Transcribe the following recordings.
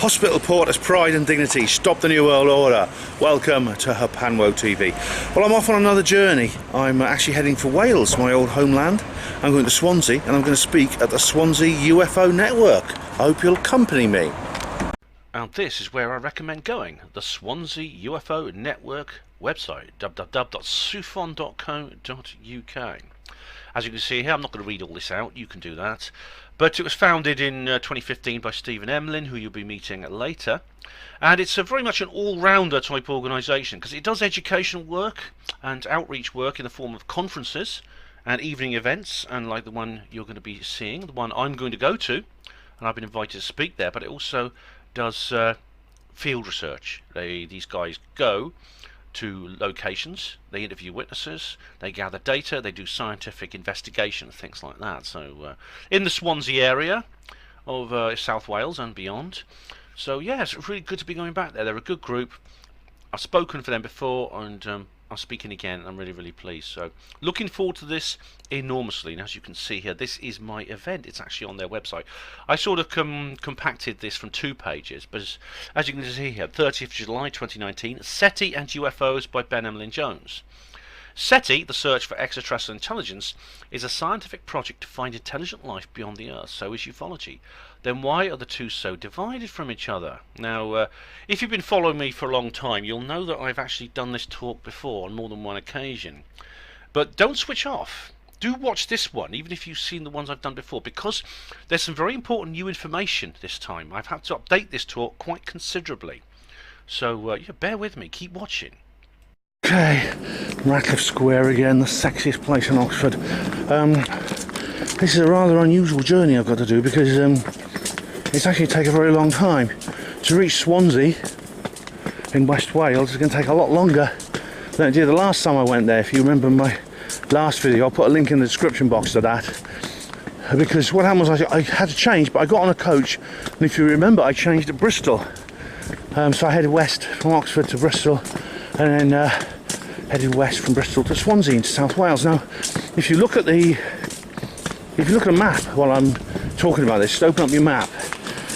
Hospital Porter's pride and dignity. Stop the New World Order. Welcome to Hapanwo TV. Well, I'm off on another journey. I'm actually heading for Wales, my old homeland. I'm going to Swansea and I'm going to speak at the Swansea UFO Network. I hope you'll accompany me. And this is where I recommend going, the Swansea UFO Network website, www.sufon.co.uk. As you can see here, I'm not going to read all this out, you can do that. But it was founded in 2015 by Stephen Emlyn, who you'll be meeting later. And it's very much an all-rounder type organisation, because it does educational work and outreach work in the form of conferences and evening events, and like the one you're going to be seeing, the one I'm going to go to, and I've been invited to speak there. But it also does field research. These guys go to locations, they interview witnesses, they gather data, they do scientific investigation, things like that. So in the Swansea area of South Wales and beyond. So yeah, it's really good to be going back there. They're a good group. I've spoken for them before, and I'm speaking again. I'm really pleased. So looking forward to this enormously. And as you can see here, this is my event. It's actually on their website. I sort of compacted this from 2 pages, but as you can see here, 30th July 2019, SETI and UFOs by Emlyn-Jones. SETI, the search for extraterrestrial intelligence, is a scientific project to find intelligent life beyond the Earth. So is ufology. Then why are the two so divided from each other? Now, if you've been following me for a long time, you'll know that I've actually done this talk before on more than one occasion. But don't switch off. Do watch this one, even if you've seen the ones I've done before, because there's some very important new information this time. I've had to update this talk quite considerably. So, yeah, bear with me. Keep watching. Okay, Ratcliffe Square again, the sexiest place in Oxford. This is a rather unusual journey I've got to do, because it's actually taken a very long time. To reach Swansea in West Wales is going to take a lot longer than it did the last time I went there. If you remember my last video, I'll put a link in the description box to that. Because what happened was I had to change, but I got on a coach, and if you remember, I changed at Bristol. So I headed west from Oxford to Bristol, and then headed west from Bristol to Swansea into South Wales. Now, if you look at a map while I'm talking about this, just open up your map,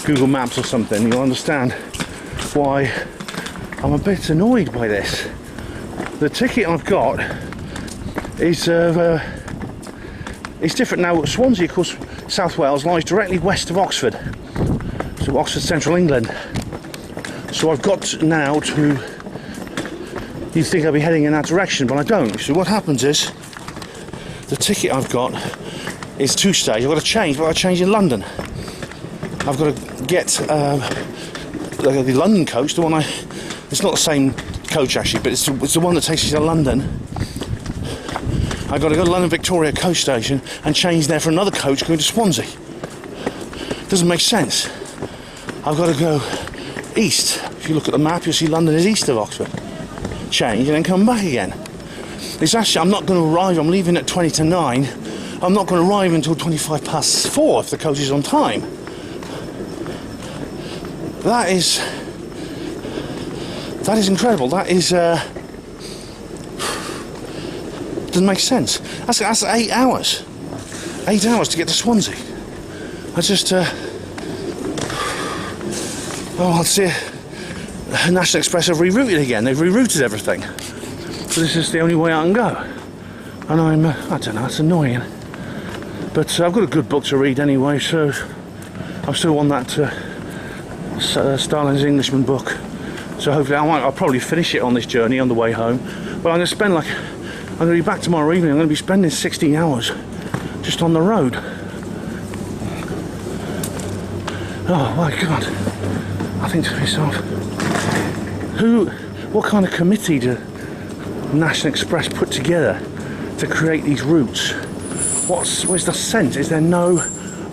Google Maps or something, you'll understand why I'm a bit annoyed by this. The ticket I've got is different now. Swansea, of course, South Wales, lies directly west of Oxford, so Oxford, central England. So I've got now to. You'd think I'd be heading in that direction, but I don't. So what happens is, the ticket I've got is 2 stage. I've got to change, but I've got to change in London. I've got to get the London coach, the one it's not the same coach actually, but it's the one that takes you to London. I've got to go to London Victoria coach station and change there for another coach going to Swansea. Doesn't make sense. I've got to go east. If you look at the map, you'll see London is east of Oxford. Change and then come back again. It's actually, I'm not going to arrive, I'm leaving at 20 to 9. I'm not going to arrive until 25 past 4 if the coach is on time. That is incredible. That is doesn't make sense. That's 8 hours. 8 hours to get to Swansea. I just I'll see. National Express have rerouted again. They've rerouted everything. So this is the only way I can go. And I don't know, it's annoying. But I've got a good book to read anyway, so I'm still on that Stalin's Englishman book. So hopefully I'll probably finish it on this journey on the way home. But I'm going to spend I'm going to be back tomorrow evening. I'm going to be spending 16 hours just on the road. Oh my God. I think to myself, what kind of committee do National Express put together to create these routes? What's the sense? Is there no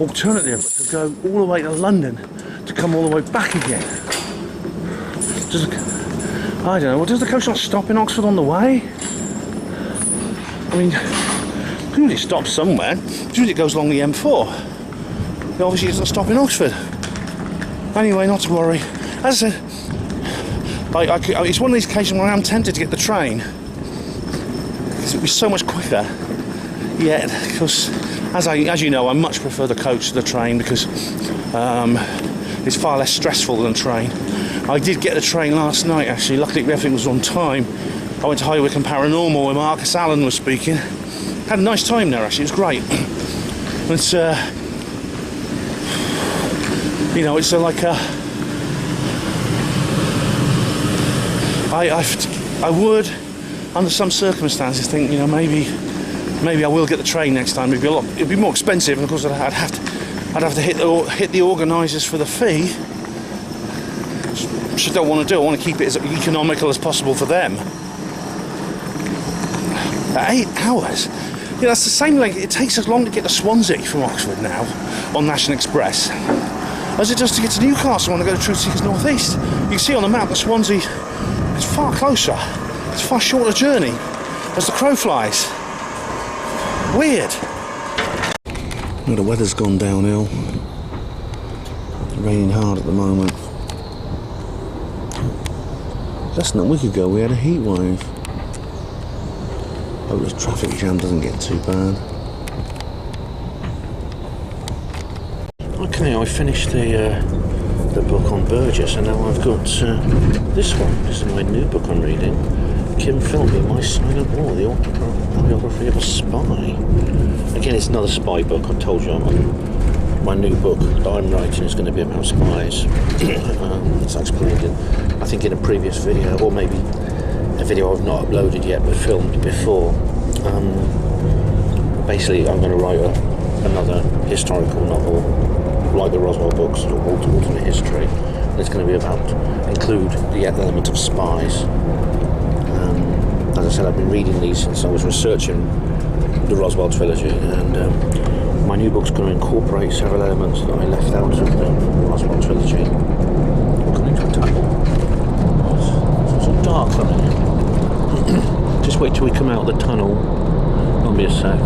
alternative but to go all the way to London to come all the way back again? I don't know. Well, does the coach not stop in Oxford on the way? I mean, usually it stops somewhere. Usually it goes along the M4. It obviously doesn't stop in Oxford. Anyway, not to worry. As I said, it's one of these occasions where I am tempted to get the train, because it would be so much quicker. Yet, because as you know, I much prefer the coach to the train, because it's far less stressful than a train. I did get the train last night actually, luckily everything was on time. I went to High Wycombe Paranormal where Marcus Allen was speaking. Had a nice time there actually, it was great. It's you know, it's like a I would, under some circumstances, think, you know, maybe I will get the train next time. It'd be more expensive, and of course I'd have to hit the organisers for the fee, which I don't want to do. I want to keep it as economical as possible for them. At 8 hours, you know, that's the same length. It takes as long to get to Swansea from Oxford now on National Express as it does to get to Newcastle when I go to Truth Seekers North East. You can see on the map that Swansea is far closer. It's a far shorter journey as the crow flies. Weird. Well, the weather's gone downhill. It's raining hard at the moment. Less than a week ago we had a heat wave. Hope this traffic jam doesn't get too bad. Okay, I finished the book on Burgess, and now I've got this one. This is my new book I'm reading. Kim Philby, My Silent War, the autobiography of a spy. Again, it's another spy book. I told you my new book that I'm writing is going to be about spies. As I explained I think in a previous video, or maybe a video I've not uploaded yet but filmed before. Basically, I'm going to write another historical novel, like the Roswell books, or alternate history. And it's going to be include the element of spies. As I said, I've been reading these since I was researching the Roswell trilogy, and my new book's going to incorporate several elements that I left out of the Roswell trilogy. I'm coming to a tunnel. It's so dark coming in. Just wait till we come out of the tunnel. Won't be a sec.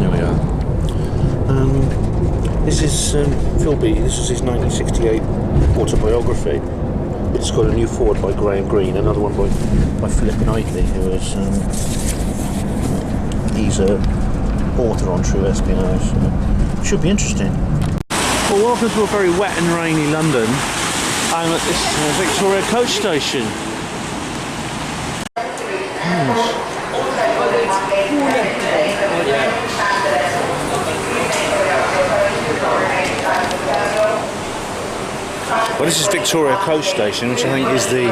There we are. This is Philby. This is his 1968 autobiography. It's got a new foreword by Graham Greene, another one by Philip Knightley, who is he's an author on true espionage. So should be interesting. Well, welcome to a very wet and rainy London. I'm at this Victoria coach station. Well, this is Victoria Coach Station, which I think is the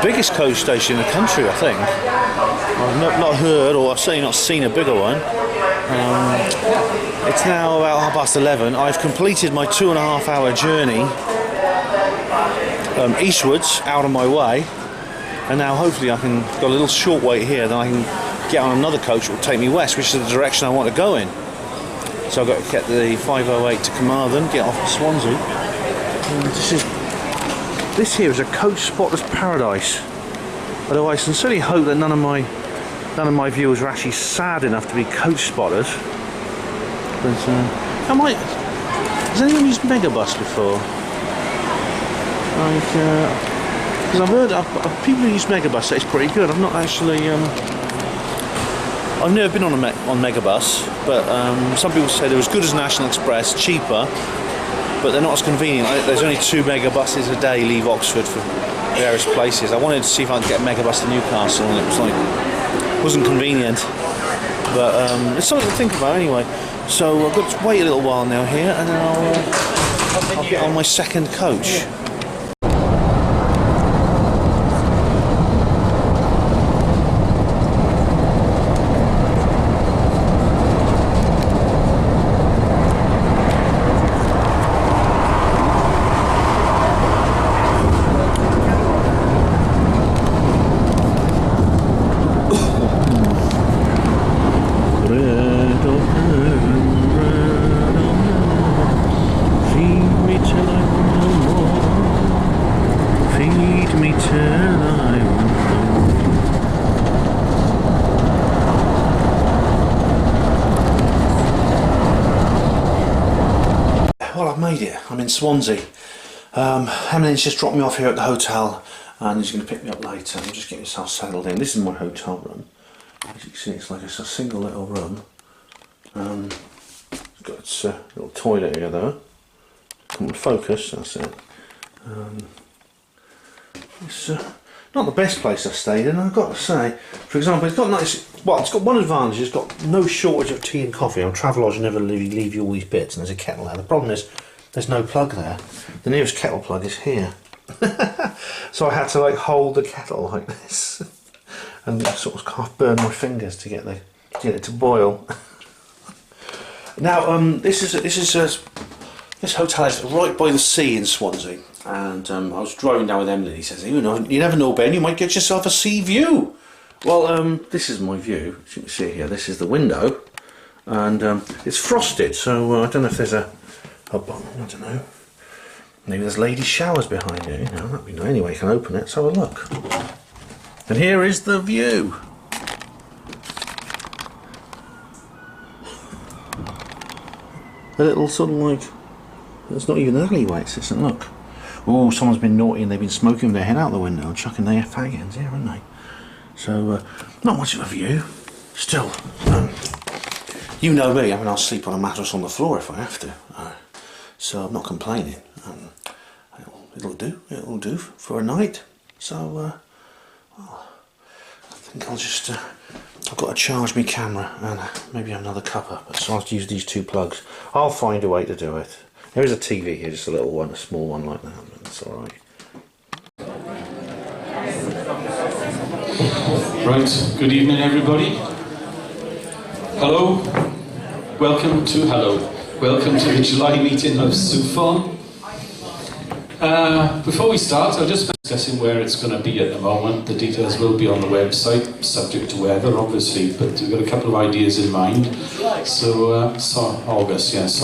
biggest coach station in the country, I think. I've not heard, or I've certainly not seen a bigger one. It's now about 11:30. I've completed my 2.5 hour journey eastwards, out of my way, and now hopefully I can got a little short wait here, then I can get on another coach that will take me west, which is the direction I want to go in. So I've got to get the 508 to Carmarthen, get off to Swansea. This here is a coach spotter's paradise. Although I sincerely hope that none of my viewers are actually sad enough to be coach spotters. But has anyone used Megabus before? Because I've heard people who use Megabus say it's pretty good. I've not actually. I've never been on Megabus, but some people say they're as good as National Express, cheaper. But they're not as convenient. There's only 2 megabuses a day leave Oxford for various places. I wanted to see if I could get a megabus to Newcastle, and it wasn't convenient. But it's something to think about anyway. So I've got to wait a little while now here, and then I'll get on my second coach. Well, I've made it. I'm in Swansea. Emlyn's just dropped me off here at the hotel, and he's going to pick me up later. I'm just getting myself settled in. This is my hotel room. As you can see, it's like a single little room. got its little toilet here though. Come on, focus, that's it. It's not the best place I've stayed in, I've got to say. For example, it's got nice, well, it's got one advantage, it's got no shortage of tea and coffee. On Travelodge you never leave you all these bits, and there's a kettle there. The problem is, there's no plug there. The nearest kettle plug is here. So I had to like hold the kettle like this and sort of half burn my fingers to get it to boil. Now this hotel is right by the sea in Swansea, and I was driving down with Emily. He says, you never know, Ben, you might get yourself a sea view. Well, this is my view. As you can see here, this is the window, and it's frosted, so I don't know if there's a bottom, I don't know. Maybe there's ladies' showers behind it, that'd be nice. Anyway, you can open it, let's have a look. And here is the view. A little sort of like, it's not even an alleyway, it's just, look. Oh, someone's been naughty and they've been smoking their head out the window and chucking their fag ends here, haven't they? So, not much of a view. Still, you know me, I'll sleep on a mattress on the floor if I have to. So I'm not complaining. It'll do for a night. So, I think I'll just, I've got to charge my camera and maybe another cuppa, but so I'll use these two plugs. I'll find a way to do it. There is a TV here, just a little one, a small one like that, but that's alright. Right, good evening everybody. Hello, welcome to the July meeting of SUFON. Before we start, I'll just be discussing where it's going to be at the moment. The details will be on the website, subject to weather obviously, but we've got a couple of ideas in mind. So, August, yeah, it's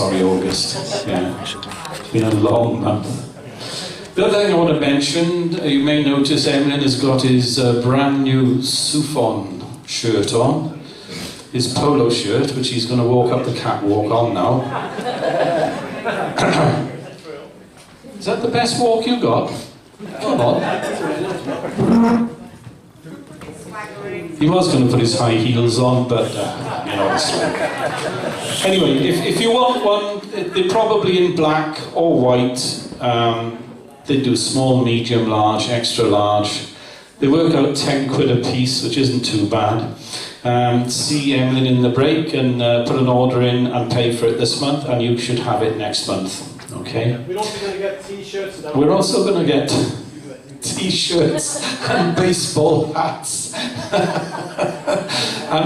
been a long month. The other thing I want to mention, you may notice Emlyn has got his brand new SUFON shirt on, his polo shirt, which he's going to walk up the catwalk on now. Is that the best walk you got? Come on. He was going to put his high heels on, but it's like... Anyway, if you want one, they're probably in black or white. They do small, medium, large, extra large. They work out 10 quid a piece, which isn't too bad. See Emlyn in the break and put an order in and pay for it this month, and you should have it next month. Okay. We're also going to get t-shirts. We're also going to get t-shirts and baseball hats and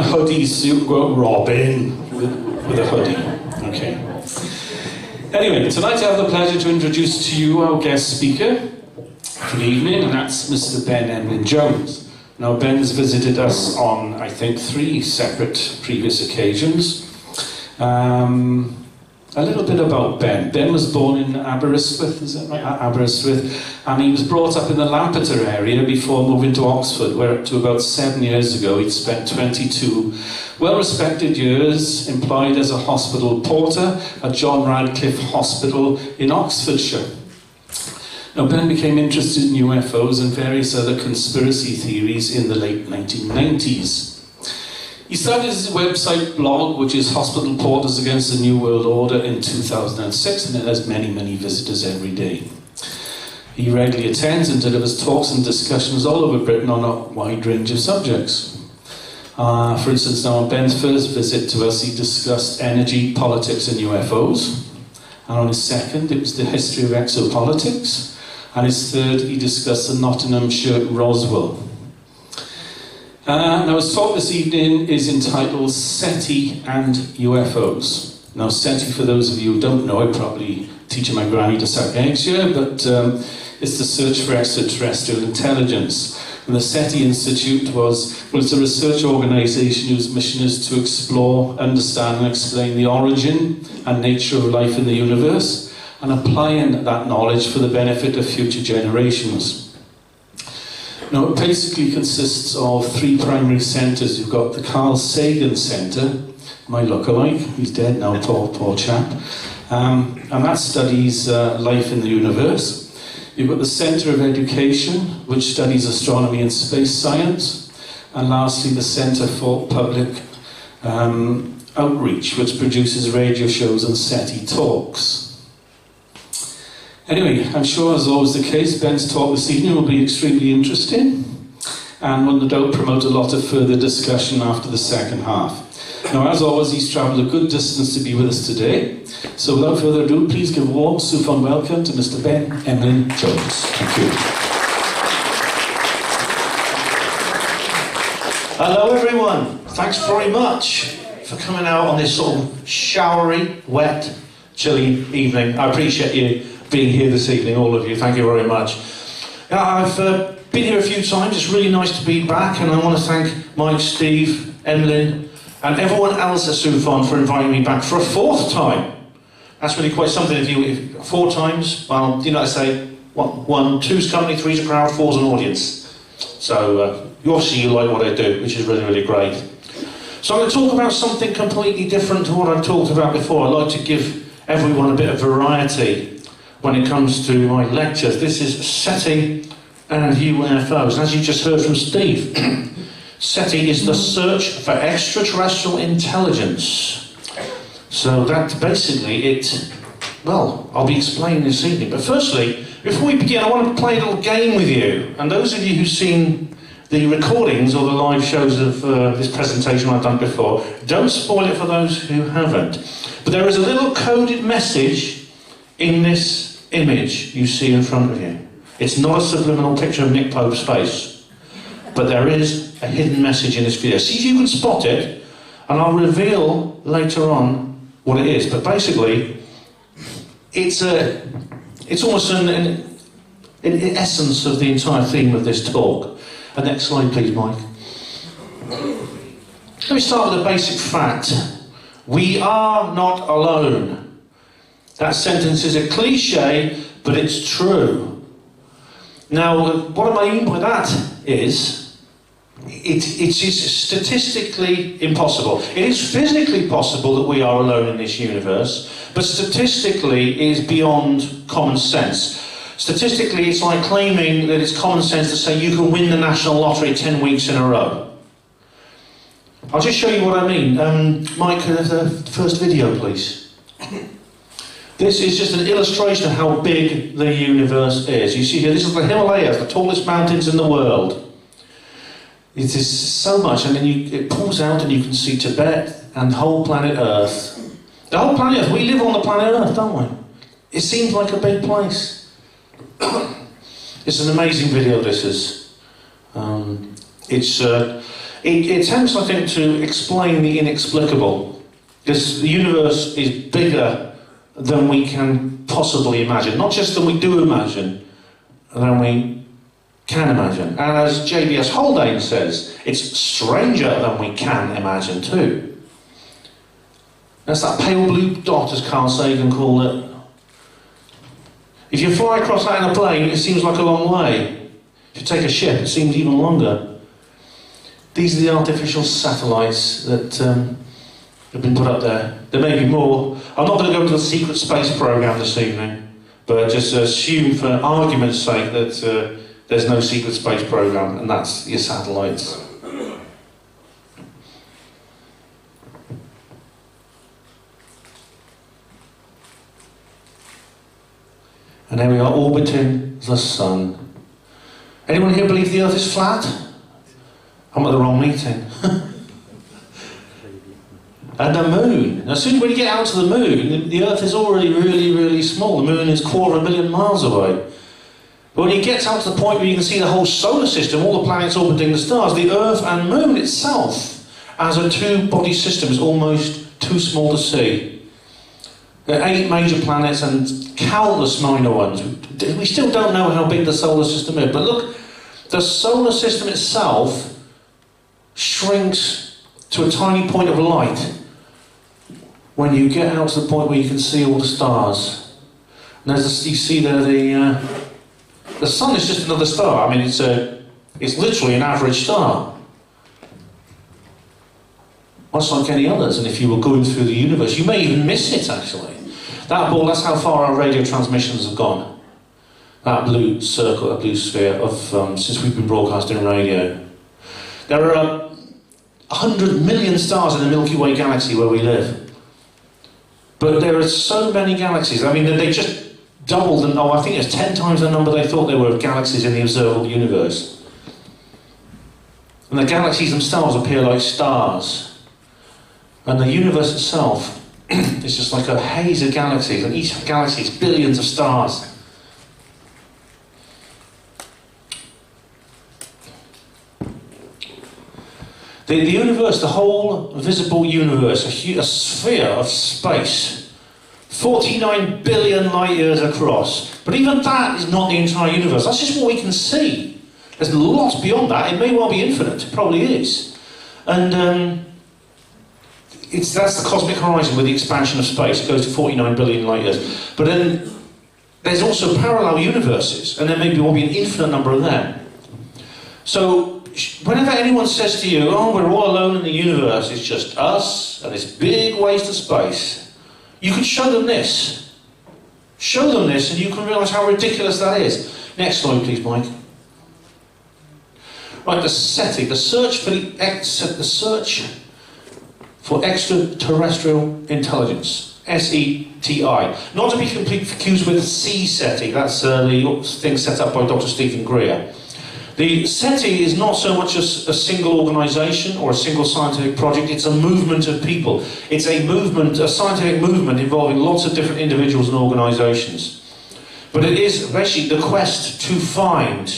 hoodies so you can go Robin with a hoodie. Okay. Anyway, tonight I have the pleasure to introduce to you our guest speaker for the evening, and that's Mr. Ben Emlyn-Jones. Now, Ben's visited us on, I think, 3 separate previous occasions. A little bit about Ben. Ben was born in Aberystwyth, is that right? Aberystwyth, and he was brought up in the Lampeter area before moving to Oxford, where up to about 7 years ago he'd spent 22 well-respected years employed as a hospital porter at John Radcliffe Hospital in Oxfordshire. Now, Ben became interested in UFOs and various other conspiracy theories in the late 1990s. He started his website blog, which is Hospital Porters Against the New World Order, in 2006, and it has many, many visitors every day. He regularly attends and delivers talks and discussions all over Britain on a wide range of subjects. For instance, now on Ben's first visit to us, he discussed energy, politics and UFOs. And on his second, it was the history of exopolitics. And his third, he discussed the Nottinghamshire Roswell. Now, his talk this evening is entitled SETI and UFOs. Now, SETI, for those of you who don't know, I probably teaching my granny to suck eggs here, but it's the Search for Extraterrestrial Intelligence. And the SETI Institute it's a research organisation whose mission is to explore, understand and explain the origin and nature of life in the universe, and applying that knowledge for the benefit of future generations. Now, it basically consists of 3 primary centres. You've got the Carl Sagan Centre, my lookalike, he's dead now, poor chap, and that studies life in the universe. You've got the Centre of Education, which studies astronomy and space science, and lastly the Centre for Public Outreach, which produces radio shows and SETI talks. Anyway, I'm sure, as always the case, Ben's talk this evening will be extremely interesting and will no doubt promote a lot of further discussion after the second half. Now, as always, he's travelled a good distance to be with us today. So without further ado, please give a warm SUFON welcome to Mr. Ben Emlyn-Jones. Thank you. Hello everyone, thanks very much for coming out on this sort of showery, wet, chilly evening. I appreciate you being here this evening, all of you, thank you very much. I've been here a few times, it's really nice to be back, and I want to thank Mike, Steve, Emlyn and everyone else at SUFON for inviting me back for a fourth time. That's really quite something. If 4 times, well, you know what I say, one, two's company, three's a crowd, four's an audience. So obviously you like what I do, which is really, really great. So I'm going to talk about something completely different to what I've talked about before. I like to give everyone a bit of variety when it comes to my lectures. This is SETI and UFOs. And as you just heard from Steve, SETI is the search for extraterrestrial intelligence. So that basically well, I'll be explaining this evening. But firstly, before we begin, I want to play a little game with you. And those of you who've seen the recordings or the live shows of this presentation I've done before, don't spoil it for those who haven't. But there is a little coded message in this image you see in front of you. It's not a subliminal picture of Nick Pope's face, but there is a hidden message in this video. See if you can spot it, and I'll reveal later on what it is. But basically, it's almost an essence of the entire theme of this talk. And next slide, please, Mike. Let me start with a basic fact. We are not alone. That sentence is a cliche, but it's true. Now, what I mean by that is, it is statistically impossible. It is physically possible that we are alone in this universe, but statistically it is beyond common sense. Statistically, it's like claiming that it's common sense to say you can win the national lottery 10 weeks in a row. I'll just show you what I mean. Mike, the first video, please. This is just an illustration of how big the universe is. You see here, this is the Himalayas, the tallest mountains in the world. It is so much, and then it pulls out and you can see Tibet and the whole planet Earth. The whole planet Earth, we live on the planet Earth, don't we? It seems like a big place. It's an amazing video, this is. It attempts, I think, to explain the inexplicable. Because the universe is bigger than we can possibly imagine. Not just than we do imagine, than we can imagine. And as JBS Haldane says, it's stranger than we can imagine too. That's that pale blue dot, as Carl Sagan called it. If you fly across that in a plane, it seems like a long way. If you take a ship, it seems even longer. These are the artificial satellites that have been put up there. There may be more. I'm not going to go into the secret space program this evening, but just assume for argument's sake that there's no secret space program, and that's your satellites. And there we are, orbiting the sun. Anyone here believe the Earth is flat? I'm at the wrong meeting. And the moon. As soon as when you get out to the moon, the Earth is already really, really small. The moon is 250,000 miles away. But when you get out to the point where you can see the whole solar system, all the planets orbiting the stars, the Earth and moon itself, as a two-body system, is almost too small to see. There are 8 major planets and countless minor ones. We still don't know how big the solar system is, but look, the solar system itself shrinks to a tiny point of light when you get out to the point where you can see all the stars. And as you see there, the sun is just another star. I mean, it's literally an average star. Much like any others, and if you were going through the universe, you may even miss it, actually. That ball, that's how far our radio transmissions have gone. That blue circle, that blue sphere, since we've been broadcasting radio. There are 100 million stars in the Milky Way galaxy where we live. But there are so many galaxies. I mean, they just doubled, and I think it's 10 times the number they thought there were of galaxies in the observable universe. And the galaxies themselves appear like stars. And the universe itself is just like a haze of galaxies, and each galaxy is billions of stars. The universe, the whole visible universe, a sphere of space, 49 billion light years across. But even that is not the entire universe. That's just what we can see. There's lots beyond that. It may well be infinite. It probably is. And that's the cosmic horizon with the expansion of space. It goes to 49 billion light years. But then there's also parallel universes, and there may well be an infinite number of them. So whenever anyone says to you, oh, we're all alone in the universe, it's just us and this big waste of space, you can show them this. Show them this and you can realise how ridiculous that is. Next slide, please, Mike. Right, the SETI, the search for extraterrestrial intelligence, SETI. Not to be completely confused with the C-SETI, that's the thing set up by Dr. Stephen Greer. The SETI is not so much a single organisation or a single scientific project, it's a movement of people. It's a movement, a scientific movement involving lots of different individuals and organisations. But it is basically the quest to find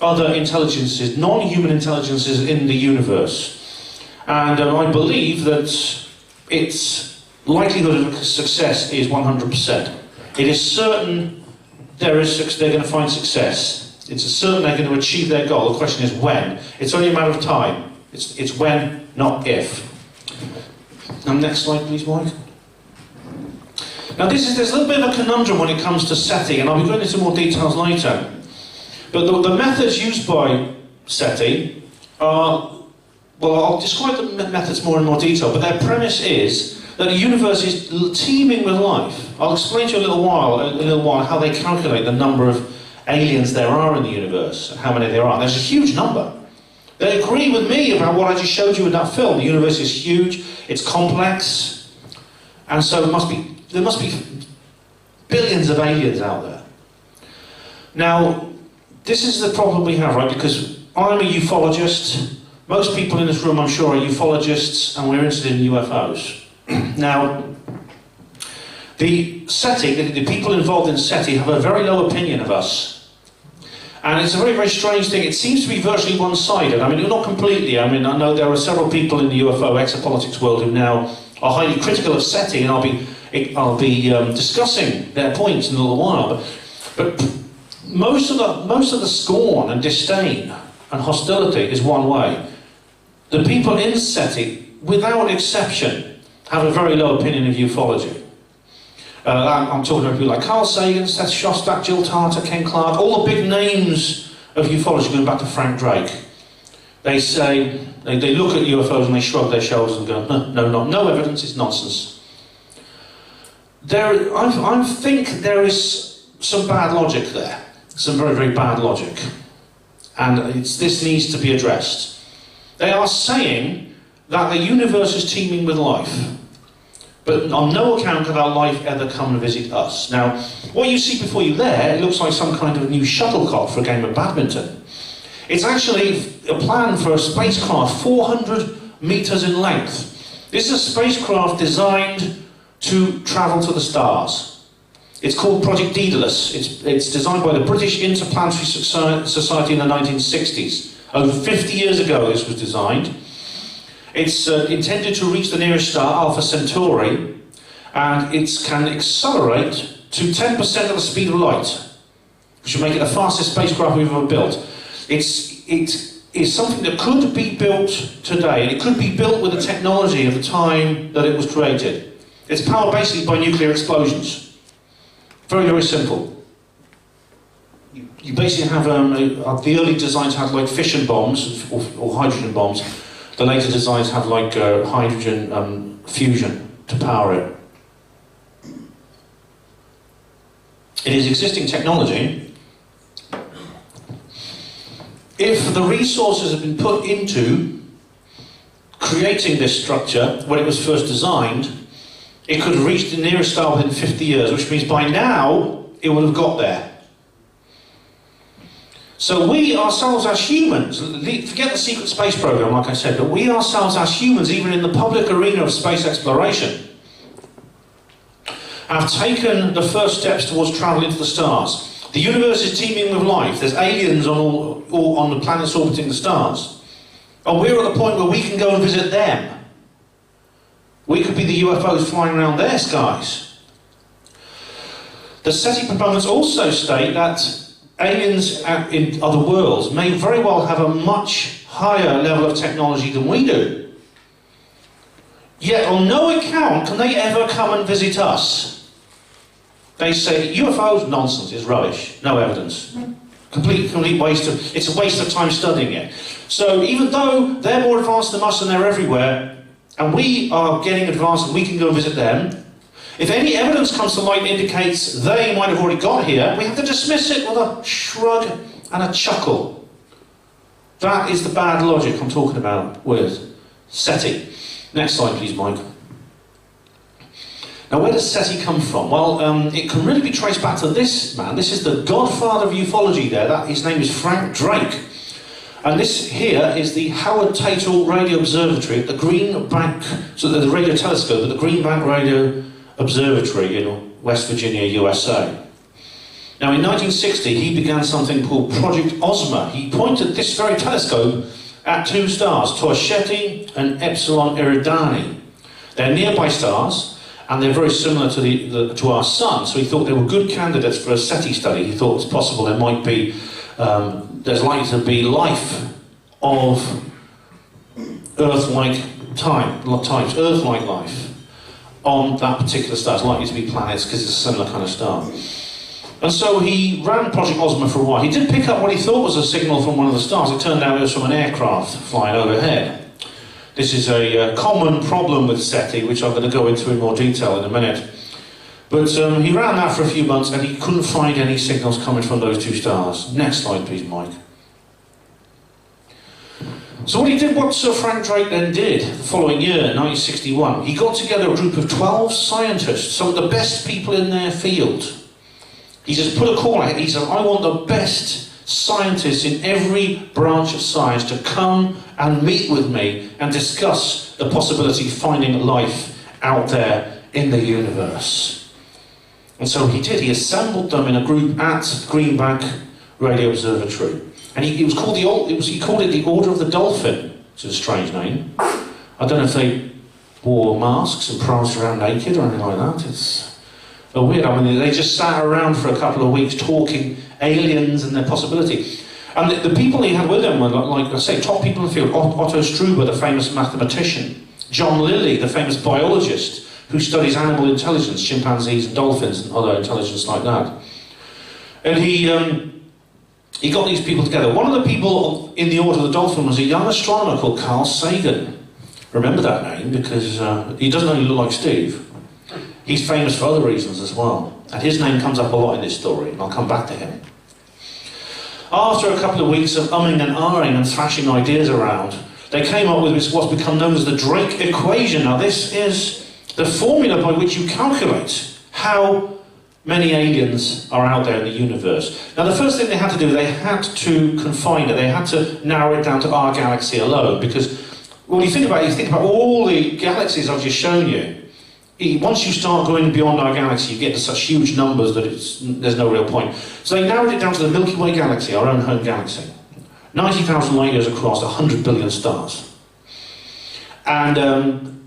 other intelligences, non-human intelligences in the universe. And I believe that its likelihood of success is 100%. It is certain they're going to find success. It's certain they're going to achieve their goal. The question is when. It's only a matter of time. It's when, not if. Now, next slide, please, Mike. Now, there's a little bit of a conundrum when it comes to SETI, and I'll be going into more details later. But the methods used by SETI are, well, I'll describe the methods more in more detail, but their premise is that the universe is teeming with life. I'll explain to you in a little while how they calculate the number of aliens there are in the universe, and how many there are. There's a huge number. They agree with me about what I just showed you in that film. The universe is huge, it's complex, and so there must be billions of aliens out there. Now, this is the problem we have, right? Because I'm a ufologist. Most people in this room, I'm sure, are ufologists, and we're interested in UFOs. Now, the SETI, the people involved in SETI, have a very low opinion of us. And it's a very, very strange thing. It seems to be virtually one-sided. I mean, not completely. I mean, I know there are several people in the UFO exopolitics world who now are highly critical of SETI, and I'll be discussing their points in a little while. But most of the scorn and disdain and hostility is one way. The people in SETI, without exception, have a very low opinion of ufology. I'm talking about people like Carl Sagan, Seth Shostak, Jill Tarter, Ken Clark, all the big names of ufology going back to Frank Drake. They say, they look at UFOs and they shrug their shoulders and go, no evidence, it's nonsense. I think there is some bad logic there, some very, very bad logic. And this needs to be addressed. They are saying that the universe is teeming with life. But on no account could our life ever come and visit us. Now, what you see before you there, it looks like some kind of new shuttlecock for a game of badminton. It's actually a plan for a spacecraft 400 meters in length. This is a spacecraft designed to travel to the stars. It's called Project Daedalus. It's designed by the British Interplanetary Society in the 1960s. Over 50 years ago this was designed. It's intended to reach the nearest star, Alpha Centauri, and it can accelerate to 10% of the speed of light, which would make it the fastest spacecraft we've ever built. It is something that could be built today, and it could be built with the technology of the time that it was created. It's powered basically by nuclear explosions. Very, very simple. You basically have, the early designs had like fission bombs, or hydrogen bombs. The later designs have like hydrogen fusion to power it. It is existing technology. If the resources have been put into creating this structure, when it was first designed, it could have reached the nearest star within 50 years, which means by now it would have got there. So we ourselves as humans, forget the secret space program like I said, but we ourselves as humans, even in the public arena of space exploration, have taken the first steps towards travel into the stars. The universe is teeming with life. There's aliens on the planets orbiting the stars. And we're at the point where we can go and visit them. We could be the UFOs flying around their skies. The SETI proponents also state that aliens in other worlds may very well have a much higher level of technology than we do. Yet on no account can they ever come and visit us. They say UFOs, nonsense, it's rubbish, no evidence. Complete waste of, it's a waste of time studying it. So even though they're more advanced than us and they're everywhere, and we are getting advanced and we can go and visit them, if any evidence comes to light that indicates they might have already got here, we have to dismiss it with a shrug and a chuckle. That is the bad logic I'm talking about with SETI. Next slide please, Mike. Now where does SETI come from? Well, it can really be traced back to this man. This is the godfather of ufology there. His name is Frank Drake. And this here is the Howard Tatel Radio Observatory at the Green Bank, so the radio telescope at the Green Bank Radio Observatory in West Virginia, USA. Now in 1960 he began something called Project Ozma. He pointed this very telescope at two stars, Torchetti and Epsilon Eridani. They're nearby stars and they're very similar to our sun, so he thought they were good candidates for a SETI study. He thought it's possible there might be, there's likely to be life of Earth-like types, Earth-like life on that particular star. It's likely to be planets because it's a similar kind of star. And so he ran Project Ozma for a while. He did pick up what he thought was a signal from one of the stars. It turned out it was from an aircraft flying overhead. This is a common problem with SETI, which I'm going to go into in more detail in a minute. But he ran that for a few months and he couldn't find any signals coming from those two stars. Next slide please, Mike. So what Sir Frank Drake then did the following year, 1961, he got together a group of 12 scientists, some of the best people in their field. He just put a call out. He said, I want the best scientists in every branch of science to come and meet with me and discuss the possibility of finding life out there in the universe. And so he did. He assembled them in a group at Green Bank Radio Observatory. And he called it the Order of the Dolphin, which is a strange name. I don't know if they wore masks and pranced around naked or anything like that. It's weird. I mean, they just sat around for a couple of weeks talking aliens and their possibility. And the people he had with him were, like I say, top people in the field. Otto Struber, the famous mathematician. John Lilly, the famous biologist who studies animal intelligence, chimpanzees and dolphins and other intelligence like that. And he got these people together. One of the people in the Order of the Dolphin was a young astronomer called Carl Sagan. Remember that name because he doesn't only look like Steve. He's famous for other reasons as well. And his name comes up a lot in this story, and I'll come back to him. After a couple of weeks of umming and ahhing and thrashing ideas around, they came up with what's become known as the Drake equation. Now this is the formula by which you calculate how many aliens are out there in the universe. Now the first thing they had to do, they had to confine it, they had to narrow it down to our galaxy alone, because when you think about all the galaxies I've just shown you, once you start going beyond our galaxy, you get to such huge numbers that there's no real point. So they narrowed it down to the Milky Way galaxy, our own home galaxy. 90,000 light years across, 100 billion stars. And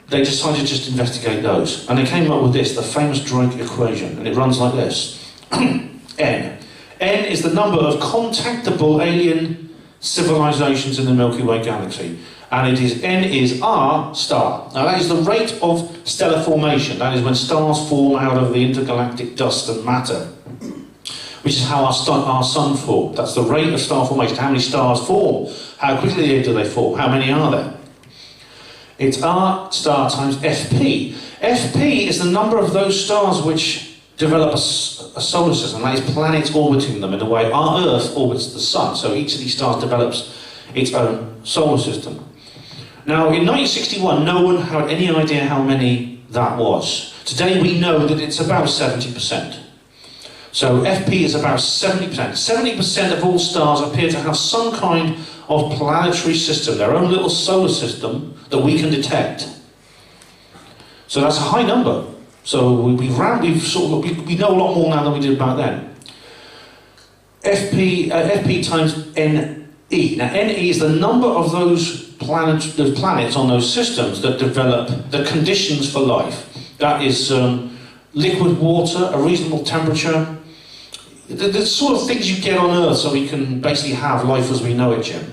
they decided to just investigate those. And they came up with this, the famous Drake equation. And it runs like this. N. N is the number of contactable alien civilizations in the Milky Way galaxy. And N is R star. Now that is the rate of stellar formation. That is when stars form out of the intergalactic dust and matter, which is how our sun formed. That's the rate of star formation, how many stars form, how quickly do they form, how many are there. It's R star times FP. FP is the number of those stars which develop a solar system, that is planets orbiting them in a way. Our Earth orbits the sun, so each of these stars develops its own solar system. Now, in 1961, no one had any idea how many that was. Today we know that it's about 70%. So FP is about 70%. 70% of all stars appear to have some kind of planetary system, their own little solar system that we can detect. So that's a high number. So we know a lot more now than we did back then. FP times NE. Now NE is the number of those planets on those systems that develop the conditions for life. That is liquid water, a reasonable temperature, the sort of things you get on Earth so we can basically have life as we know it, Jim.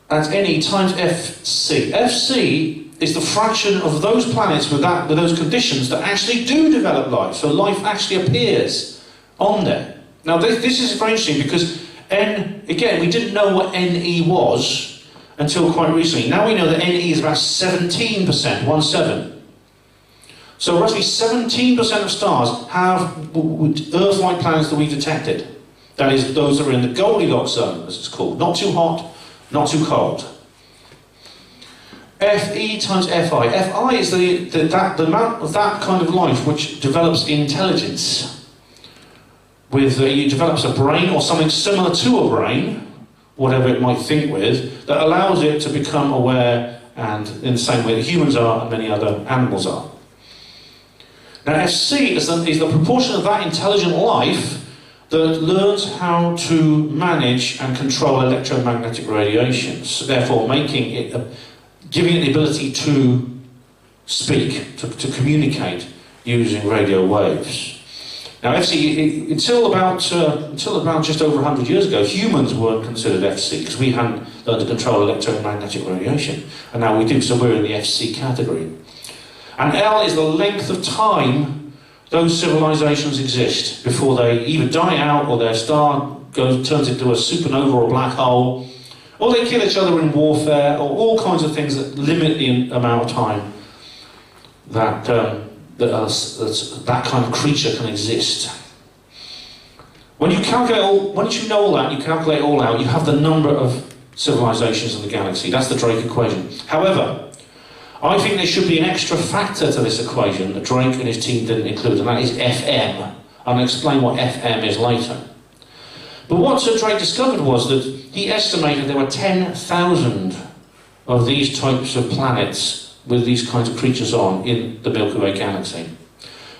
That's NE times FC. FC is the fraction of those planets with those conditions that actually do develop life. So life actually appears on there. Now this is very interesting because again, we didn't know what NE was until quite recently. Now we know that NE is about 17%, 17. So roughly 17% of stars have Earth-like planets that we've detected. That is, those that are in the Goldilocks zone, as it's called. Not too hot, not too cold. Fe times Fi. Fi is the amount of that kind of life which develops intelligence. It develops a brain or something similar to a brain, whatever it might think with, that allows it to become aware, and in the same way that humans are and many other animals are. Now Fc is the proportion of that intelligent life that learns how to manage and control electromagnetic radiations, therefore giving it the ability to speak, to communicate using radio waves. Now FC, until about just over 100 years ago, humans weren't considered FC because we hadn't learned to control electromagnetic radiation, and now we do, so we're in the FC category. And L is the length of time those civilizations exist before they either die out or their star turns into a supernova or a black hole, or they kill each other in warfare, or all kinds of things that limit the amount of time that kind of creature can exist. When you calculate once you know all that, you calculate all out, you have the number of civilizations in the galaxy. That's the Drake equation. However, I think there should be an extra factor to this equation that Drake and his team didn't include, and that is FM. I'll explain what FM is later. But what Sir Drake discovered was that he estimated there were 10,000 of these types of planets with these kinds of creatures on in the Milky Way galaxy.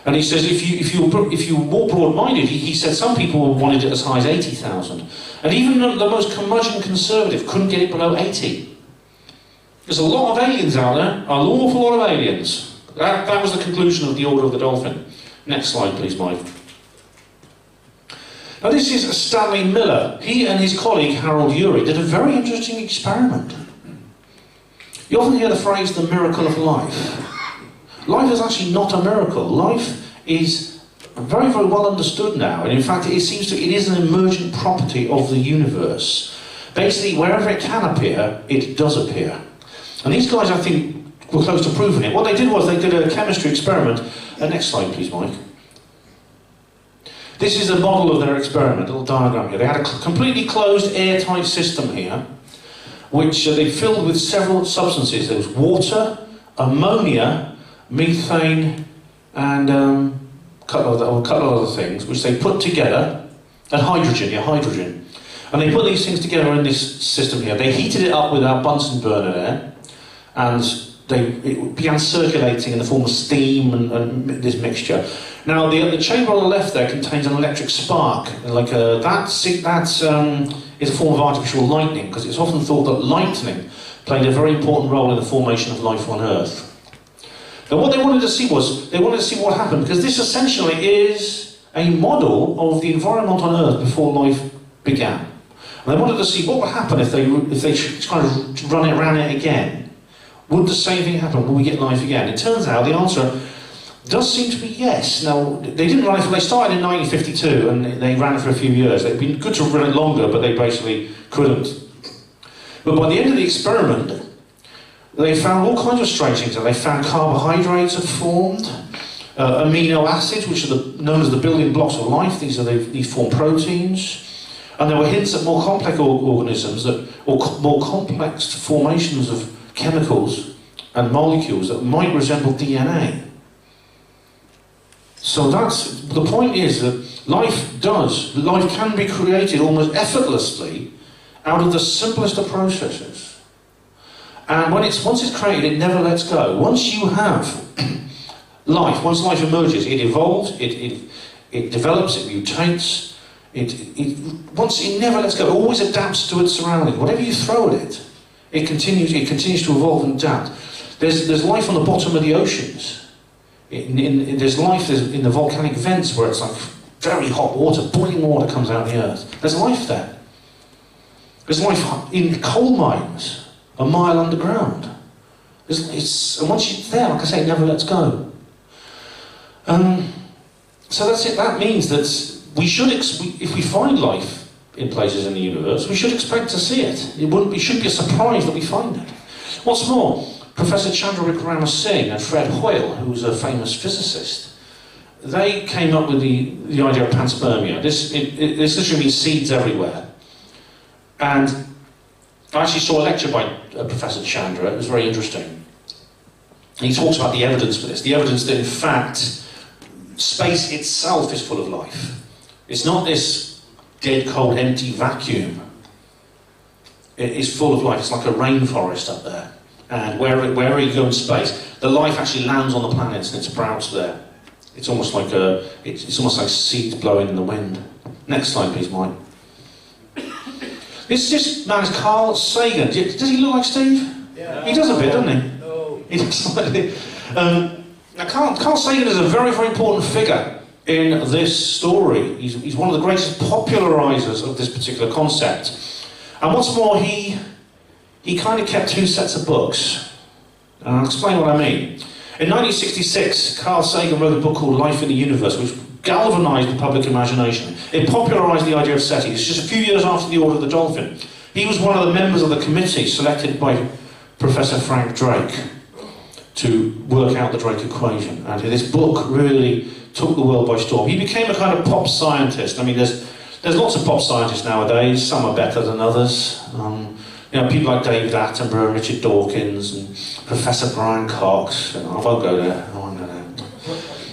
And he says if you're more broad-minded, he said some people wanted it as high as 80,000. And even the most curmudgeon conservative couldn't get it below 80. There's a lot of aliens out there, an awful lot of aliens. That was the conclusion of the Order of the Dolphin. Next slide, please, Mike. Now this is Stanley Miller. He and his colleague Harold Urey did a very interesting experiment. You often hear the phrase, the miracle of life. Life is actually not a miracle. Life is very, very well understood now, and in fact it is an emergent property of the universe. Basically, wherever it can appear, it does appear. And these guys, I think, were close to proving it. What they did was they did a chemistry experiment. Next slide, please, Mike. This is a model of their experiment, a little diagram here. They had a completely closed, airtight system here, which they filled with several substances. There was water, ammonia, methane, and a couple of other things, which they put together, and hydrogen. And they put these things together in this system here. They heated it up with our Bunsen burner there, and it began circulating in the form of steam and this mixture. Now, the chamber on the left there contains an electric spark. That is a form of artificial lightning, because it's often thought that lightning played a very important role in the formation of life on Earth. Now, what they wanted to see what happened, because this essentially is a model of the environment on Earth before life began. And they wanted to see what would happen if they kind of run it around it again. Would the same thing happen? Will we get life again? It turns out the answer does seem to be yes. Now, they didn't run it they started in 1952 and they ran it for a few years. They'd been good to run it longer, but they basically couldn't. But by the end of the experiment, they found all kinds of strange things. They found carbohydrates had formed, amino acids, which are known as the building blocks of life. These form proteins. And there were hints at more complex organisms, more complex formations of chemicals and molecules that might resemble DNA. So the point is that life can be created almost effortlessly out of the simplest of processes. And once it's created, it never lets go. Once you have life, once life emerges, it evolves, it develops, it mutates, it never lets go. It always adapts to its surroundings. Whatever you throw at it, it continues to evolve and adapt. There's life on the bottom of the oceans. There's life in the volcanic vents where it's like very hot water, boiling water comes out of the earth. There's life there. There's life in coal mines, a mile underground. And once you're there, like I say, it never lets go. So that's it. That means that if we find life in places in the universe, we should expect to see it. It shouldn't be a surprise that we find it. What's more, Professor Chandravikrama Singh and Fred Hoyle, who was a famous physicist, they came up with the idea of panspermia. This literally means seeds everywhere. And I actually saw a lecture by Professor Chandra. It was very interesting. And he talks about the evidence for this. The evidence that, in fact, space itself is full of life. It's not this dead, cold, empty vacuum. It is full of life. It's like a rainforest up there. And wherever you go in space, the life actually lands on the planets and it sprouts there. It's almost like seeds blowing in the wind. Next slide, please, Mike. This man is Carl Sagan. Does he look like Steve? Yeah. He does a bit, doesn't he? No. He does slightly. Now, Carl Sagan is a very, very important figure in this story. He's one of the greatest popularisers of this particular concept. And what's more, he kind of kept two sets of books. And I'll explain what I mean. In 1966, Carl Sagan wrote a book called Life in the Universe, which galvanised the public imagination. It popularised the idea of SETI. It's just a few years after the Order of the Dolphin. He was one of the members of the committee selected by Professor Frank Drake to work out the Drake equation. And this book really took the world by storm. He became a kind of pop scientist. I mean, there's lots of pop scientists nowadays. Some are better than others. People like David Attenborough and Richard Dawkins and Professor Brian Cox. I won't go there.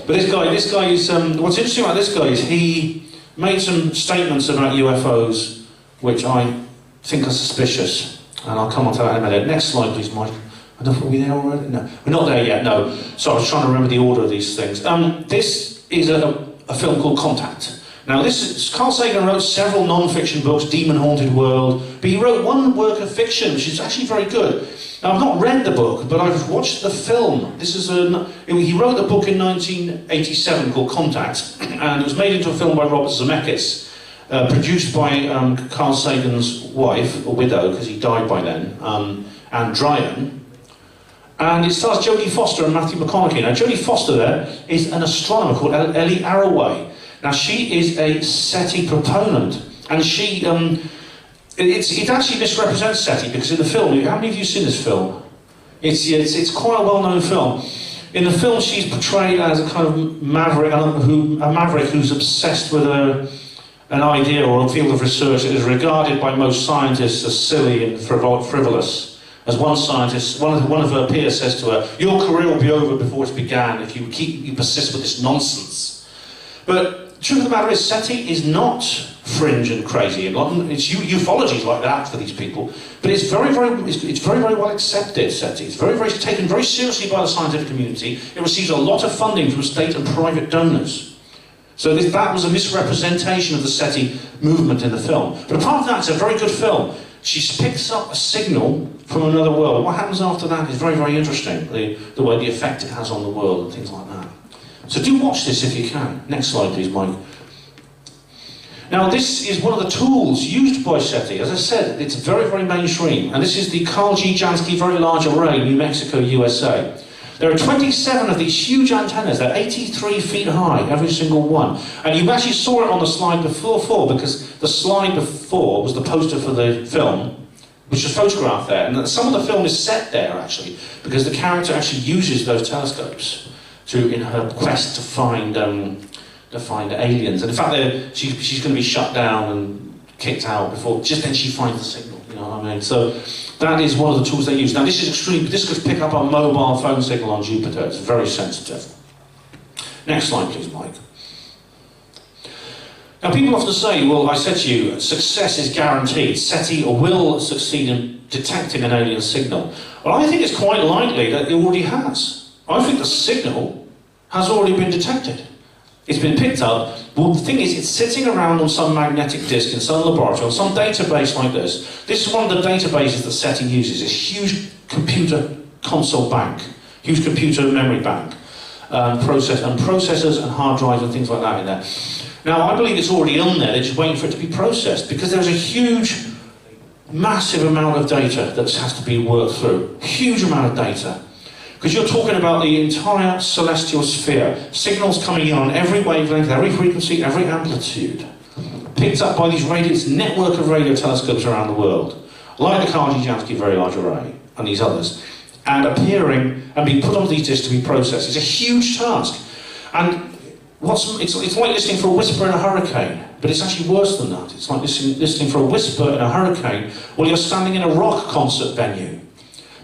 But this guy is. What's interesting about this guy is he made some statements about UFOs which I think are suspicious, and I'll come on to that in a minute. Next slide, please, Mike. I don't know, are we there already? No, we're not there yet. No. So I was trying to remember the order of these things. This is a film called Contact. Now, Carl Sagan wrote several non-fiction books, Demon Haunted World, but he wrote one work of fiction, which is actually very good. Now, I've not read the book, but I've watched the film. He wrote the book in 1987 called Contact, and it was made into a film by Robert Zemeckis, produced by Carl Sagan's wife, or widow, because he died by then, Anne Dryan. And it stars Jodie Foster and Matthew McConaughey. Now, Jodie Foster there is an astronomer called Ellie Arroway. Now, she is a SETI proponent, and she, it actually misrepresents SETI, because in the film, how many of you have seen this film? It's quite a well-known film. In the film, she's portrayed as a kind of maverick, who's obsessed with an idea or a field of research that is regarded by most scientists as silly and frivolous. As one scientist, one of her peers says to her, "Your career will be over before it's began if you persist with this nonsense." But the truth of the matter is, SETI is not fringe and crazy in London. It's ufology is like that for these people, but it's very, very well accepted. SETI. It's taken very seriously by the scientific community. It receives a lot of funding from state and private donors. So that was a misrepresentation of the SETI movement in the film. But apart from that, it's a very good film. She picks up a signal from another world. What happens after that is very, very interesting. The way, the effect it has on the world and things like that. So do watch this if you can. Next slide, please, Mike. Now, this is one of the tools used by SETI. As I said, it's very, very mainstream. And this is the Carl G. Jansky Very Large Array, New Mexico, USA. There are 27 of these huge antennas. They're 83 feet high, every single one. And you actually saw it on the slide before, because the slide before was the poster for the film, which was photographed there. And some of the film is set there, actually, because the character actually uses those telescopes in her quest to find aliens. And in fact, she's going to be shut down and kicked out before, just then she finds the signal, you know what I mean? So that is one of the tools they use. Now this is extreme, this could pick up a mobile phone signal on Jupiter, it's very sensitive. Next slide please, Mike. Now people often say, well, I said to you, success is guaranteed. SETI will succeed in detecting an alien signal. Well, I think it's quite likely that it already has. I think the signal has already been detected. It's been picked up. Well, the thing is, it's sitting around on some magnetic disk in some laboratory, on some database like this. This is one of the databases that SETI uses, this huge computer console bank, huge computer memory bank, processors and hard drives and things like that in there. Now, I believe it's already on there, they're just waiting for it to be processed, because there's a huge, massive amount of data that has to be worked through. Huge amount of data. Because you're talking about the entire celestial sphere. Signals coming in on every wavelength, every frequency, every amplitude. Picked up by these this network of radio telescopes around the world. Like the Carl-Jansky Very Large Array, and these others. And appearing, and being put onto these disks to be processed. It's a huge task. And it's like listening for a whisper in a hurricane, but it's actually worse than that. It's like listening for a whisper in a hurricane while you're standing in a rock concert venue.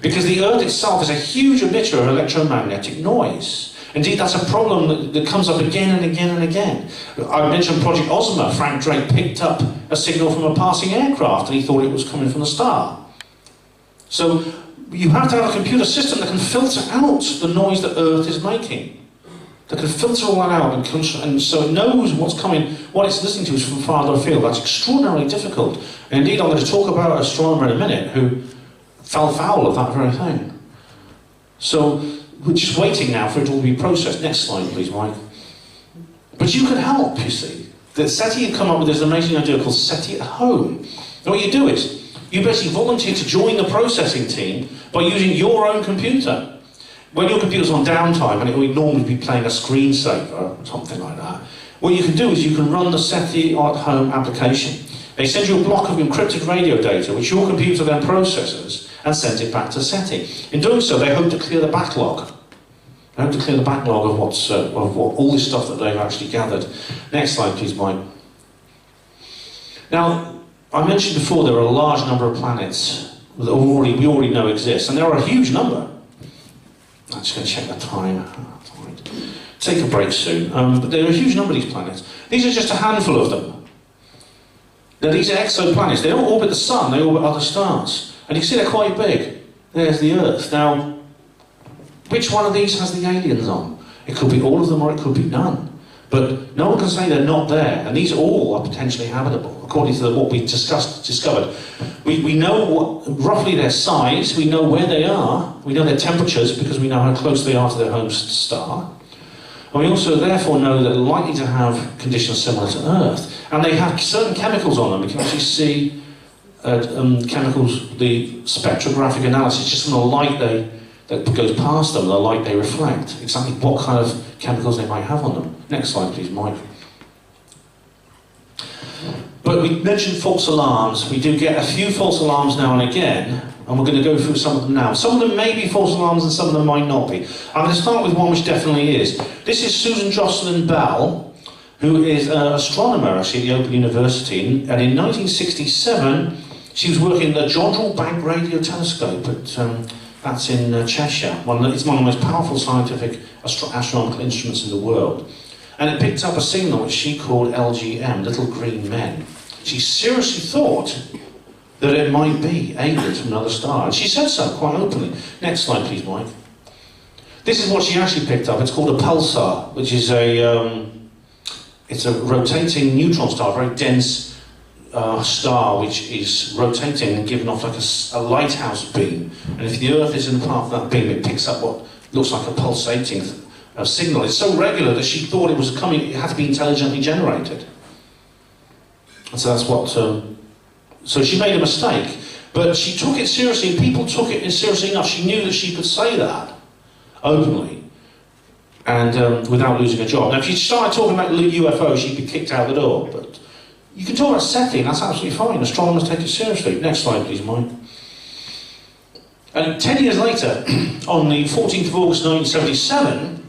Because the Earth itself is a huge emitter of electromagnetic noise. Indeed, that's a problem that comes up again and again and again. I mentioned Project Ozma. Frank Drake picked up a signal from a passing aircraft and he thought it was coming from the star. So you have to have a computer system that can filter out the noise that Earth is making. That can filter all that out, and so it knows what's coming, what it's listening to is from farther afield. That's extraordinarily difficult. And indeed, I'm going to talk about an astronomer in a minute who fell foul of that very thing. So we're just waiting now for it all to be processed. Next slide, please, Mike. But you can help, you see. The SETI have come up with this amazing idea called SETI at Home. And what you do is, you basically volunteer to join the processing team by using your own computer. When your computer's on downtime, and it would normally be playing a screensaver or something like that, what you can do is you can run the SETI at Home application. They send you a block of encrypted radio data, which your computer then processes and sends it back to SETI. In doing so, they hope to clear the backlog. They hope to clear the backlog of all this stuff that they've actually gathered. Next slide, please, Mike. Now, I mentioned before there are a large number of planets that we already know exist, and there are a huge number. I'm just going to check the time. Take a break soon. But there are a huge number of these planets. These are just a handful of them. Now, these are exoplanets. They don't orbit the sun, they orbit other stars. And you can see they're quite big. There's the Earth. Now, which one of these has the aliens on? It could be all of them or it could be none. But no one can say they're not there. And these all are potentially habitable, according to what we discovered. We know roughly their size, we know where they are, we know their temperatures because we know how close they are to their host star. And we also therefore know that they're likely to have conditions similar to Earth. And they have certain chemicals on them. We can actually see chemicals, the spectrographic analysis, just from the light that goes past them, the light they reflect, exactly what kind of chemicals they might have on them. Next slide, please, Mike. But we mentioned false alarms. We do get a few false alarms now and again, and we're going to go through some of them now. Some of them may be false alarms and some of them might not be. I'm going to start with one which definitely is. This is Susan Jocelyn Bell, who is an astronomer actually at the Open University, and in 1967 she was working at the Jodrell Bank Radio Telescope that's in Cheshire. It's one of the most powerful scientific astronomical instruments in the world. And it picked up a signal which she called LGM, Little Green Men. She seriously thought that it might be aliens from another star. And she said so quite openly. Next slide, please, Mike. This is what she actually picked up. It's called a pulsar, which is it's a rotating neutron star, a very dense star which is rotating and giving off like a lighthouse beam. And if the Earth is in the path of that beam, it picks up what looks like a pulsating signal. It's so regular that she thought it had to be intelligently generated. And so that's what... so she made a mistake, but she took it seriously, and people took it seriously enough. She knew that she could say that openly, and without losing a job. Now, if she started talking about UFOs, she'd be kicked out the door, but you can talk about SETI, that's absolutely fine. Astronomers take it seriously. Next slide, please, Mike. And 10 years later, on the 14th of August 1977,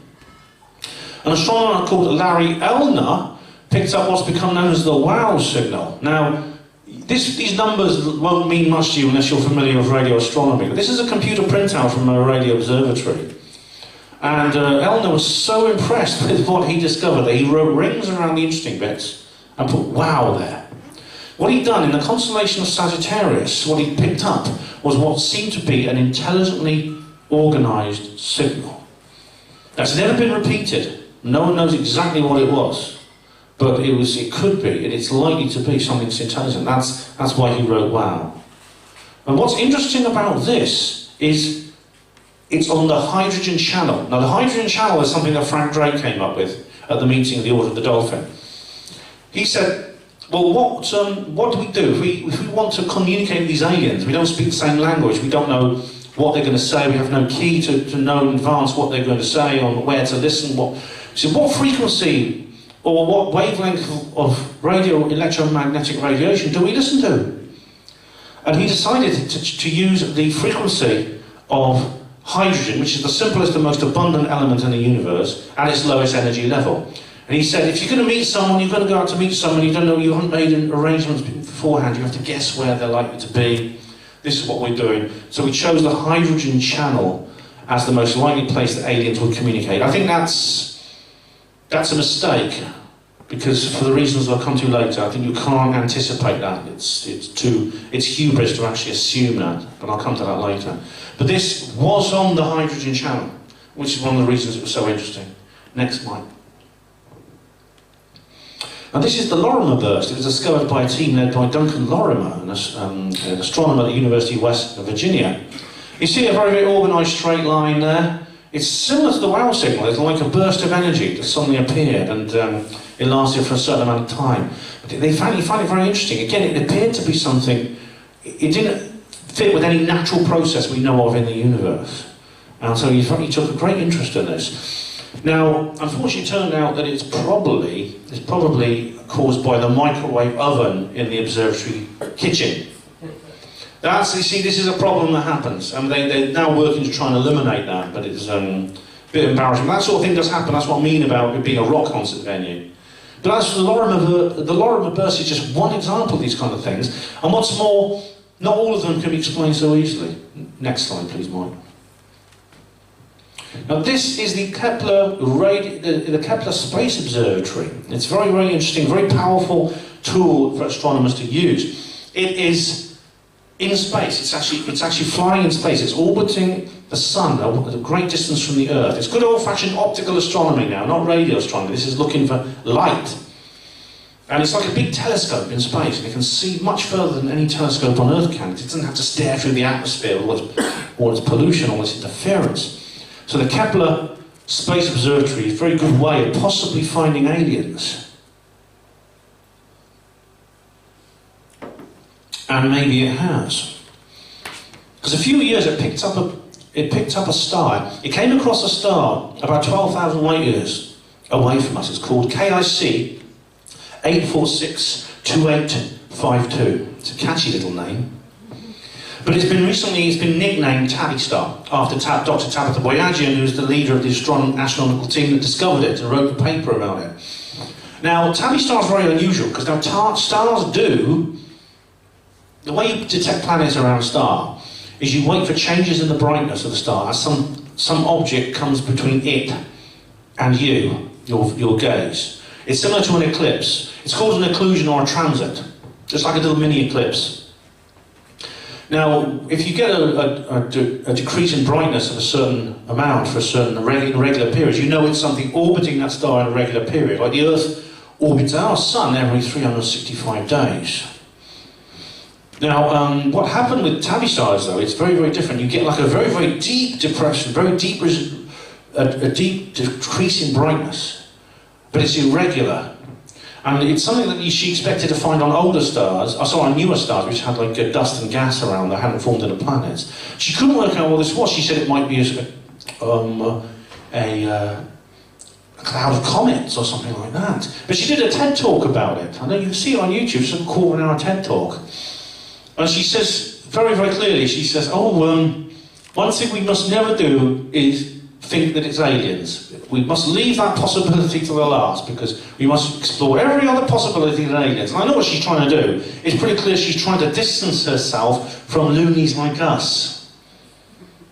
an astronomer called Larry Elner picked up what's become known as the WOW signal. Now, these numbers won't mean much to you unless you're familiar with radio astronomy, but this is a computer printout from a radio observatory. And Elner was so impressed with what he discovered that he wrote rings around the interesting bits and put wow there. What he'd done in the constellation of Sagittarius, what he picked up was what seemed to be an intelligently organised signal. That's never been repeated. No one knows exactly what it was, but it could be, and it's likely to be something that's intelligent. That's why he wrote wow. And what's interesting about this is it's on the hydrogen channel. Now the hydrogen channel is something that Frank Drake came up with at the meeting of the Order of the Dolphin. He said, well, what do we do? If we want to communicate with these aliens, we don't speak the same language, we don't know what they're going to say, we have no key to know in advance what they're going to say, or where to listen. So what frequency or what wavelength of radio electromagnetic radiation do we listen to? And he decided to use the frequency of hydrogen, which is the simplest and most abundant element in the universe, at its lowest energy level. And he said, if you're going to meet someone, you're going to go out to meet someone, you don't know, you haven't made arrangements beforehand, you have to guess where they're likely to be. This is what we're doing. So we chose the hydrogen channel as the most likely place that aliens would communicate. I think that's a mistake, because for the reasons I'll come to later, I think you can't anticipate that. It's hubris to actually assume that, but I'll come to that later. But this was on the hydrogen channel, which is one of the reasons it was so interesting. Next, Mike. Now this is the Lorimer burst. It was discovered by a team led by Duncan Lorimer, an astronomer at the University of West Virginia. You see a very, very organised straight line there. It's similar to the wow signal. It's like a burst of energy that suddenly appeared, and it lasted for a certain amount of time. But they found it very interesting. Again, it appeared to be something, it didn't fit with any natural process we know of in the universe. And so he took a great interest in this. Now, unfortunately, it turned out that it's probably caused by the microwave oven in the observatory kitchen. You see, this is a problem that happens, and they're now working to try and eliminate that, but it's a bit embarrassing. That sort of thing does happen. That's what I mean about it being a rock concert venue. But as for the Lorimer burst is just one example of these kind of things. And what's more, not all of them can be explained so easily. Next slide, please, Mike. Now this is the Kepler Space Observatory. It's very, very interesting, very powerful tool for astronomers to use. It is in space. It's actually flying in space. It's orbiting the sun at a great distance from the Earth. It's good old-fashioned optical astronomy now, not radio astronomy. This is looking for light. And it's like a big telescope in space, and it can see much further than any telescope on Earth can. It doesn't have to stare through the atmosphere, all its pollution, all its interference. So the Kepler Space Observatory is a very good way of possibly finding aliens. And maybe it has. Because a few years it picked up a star. It came across a star about 12,000 light years away from us. It's called KIC 8462852. It's a catchy little name. But it's been nicknamed Tabby Star, after Dr. Tabitha Boyajian, who's the leader of the astronomical team that discovered it and wrote a paper about it. Now, Tabby Star is very unusual, because now stars do, the way you detect planets around a star is you wait for changes in the brightness of the star as some object comes between it and you, your gaze. It's similar to an eclipse. It's called an occlusion or a transit, just like a little mini eclipse. Now, if you get a decrease in brightness of a certain amount for a certain regular period, you know it's something orbiting that star in a regular period. Like the Earth orbits our Sun every 365 days. Now, what happened with Tabby stars, though, it's very, very different. You get like a very, very deep depression, a deep decrease in brightness, but it's irregular. And it's something that she expected to find on older stars, on newer stars, which had like dust and gas around that hadn't formed into planets. She couldn't work out what this was. She said it might be a cloud of comets or something like that. But she did a TED talk about it. I know you can see it on YouTube, it's a quarter-hour TED talk. And she says, very, very clearly, she says, one thing we must never do is think that it's aliens. We must leave that possibility to the last, because we must explore every other possibility than aliens. And I know what she's trying to do. It's pretty clear she's trying to distance herself from loonies like us.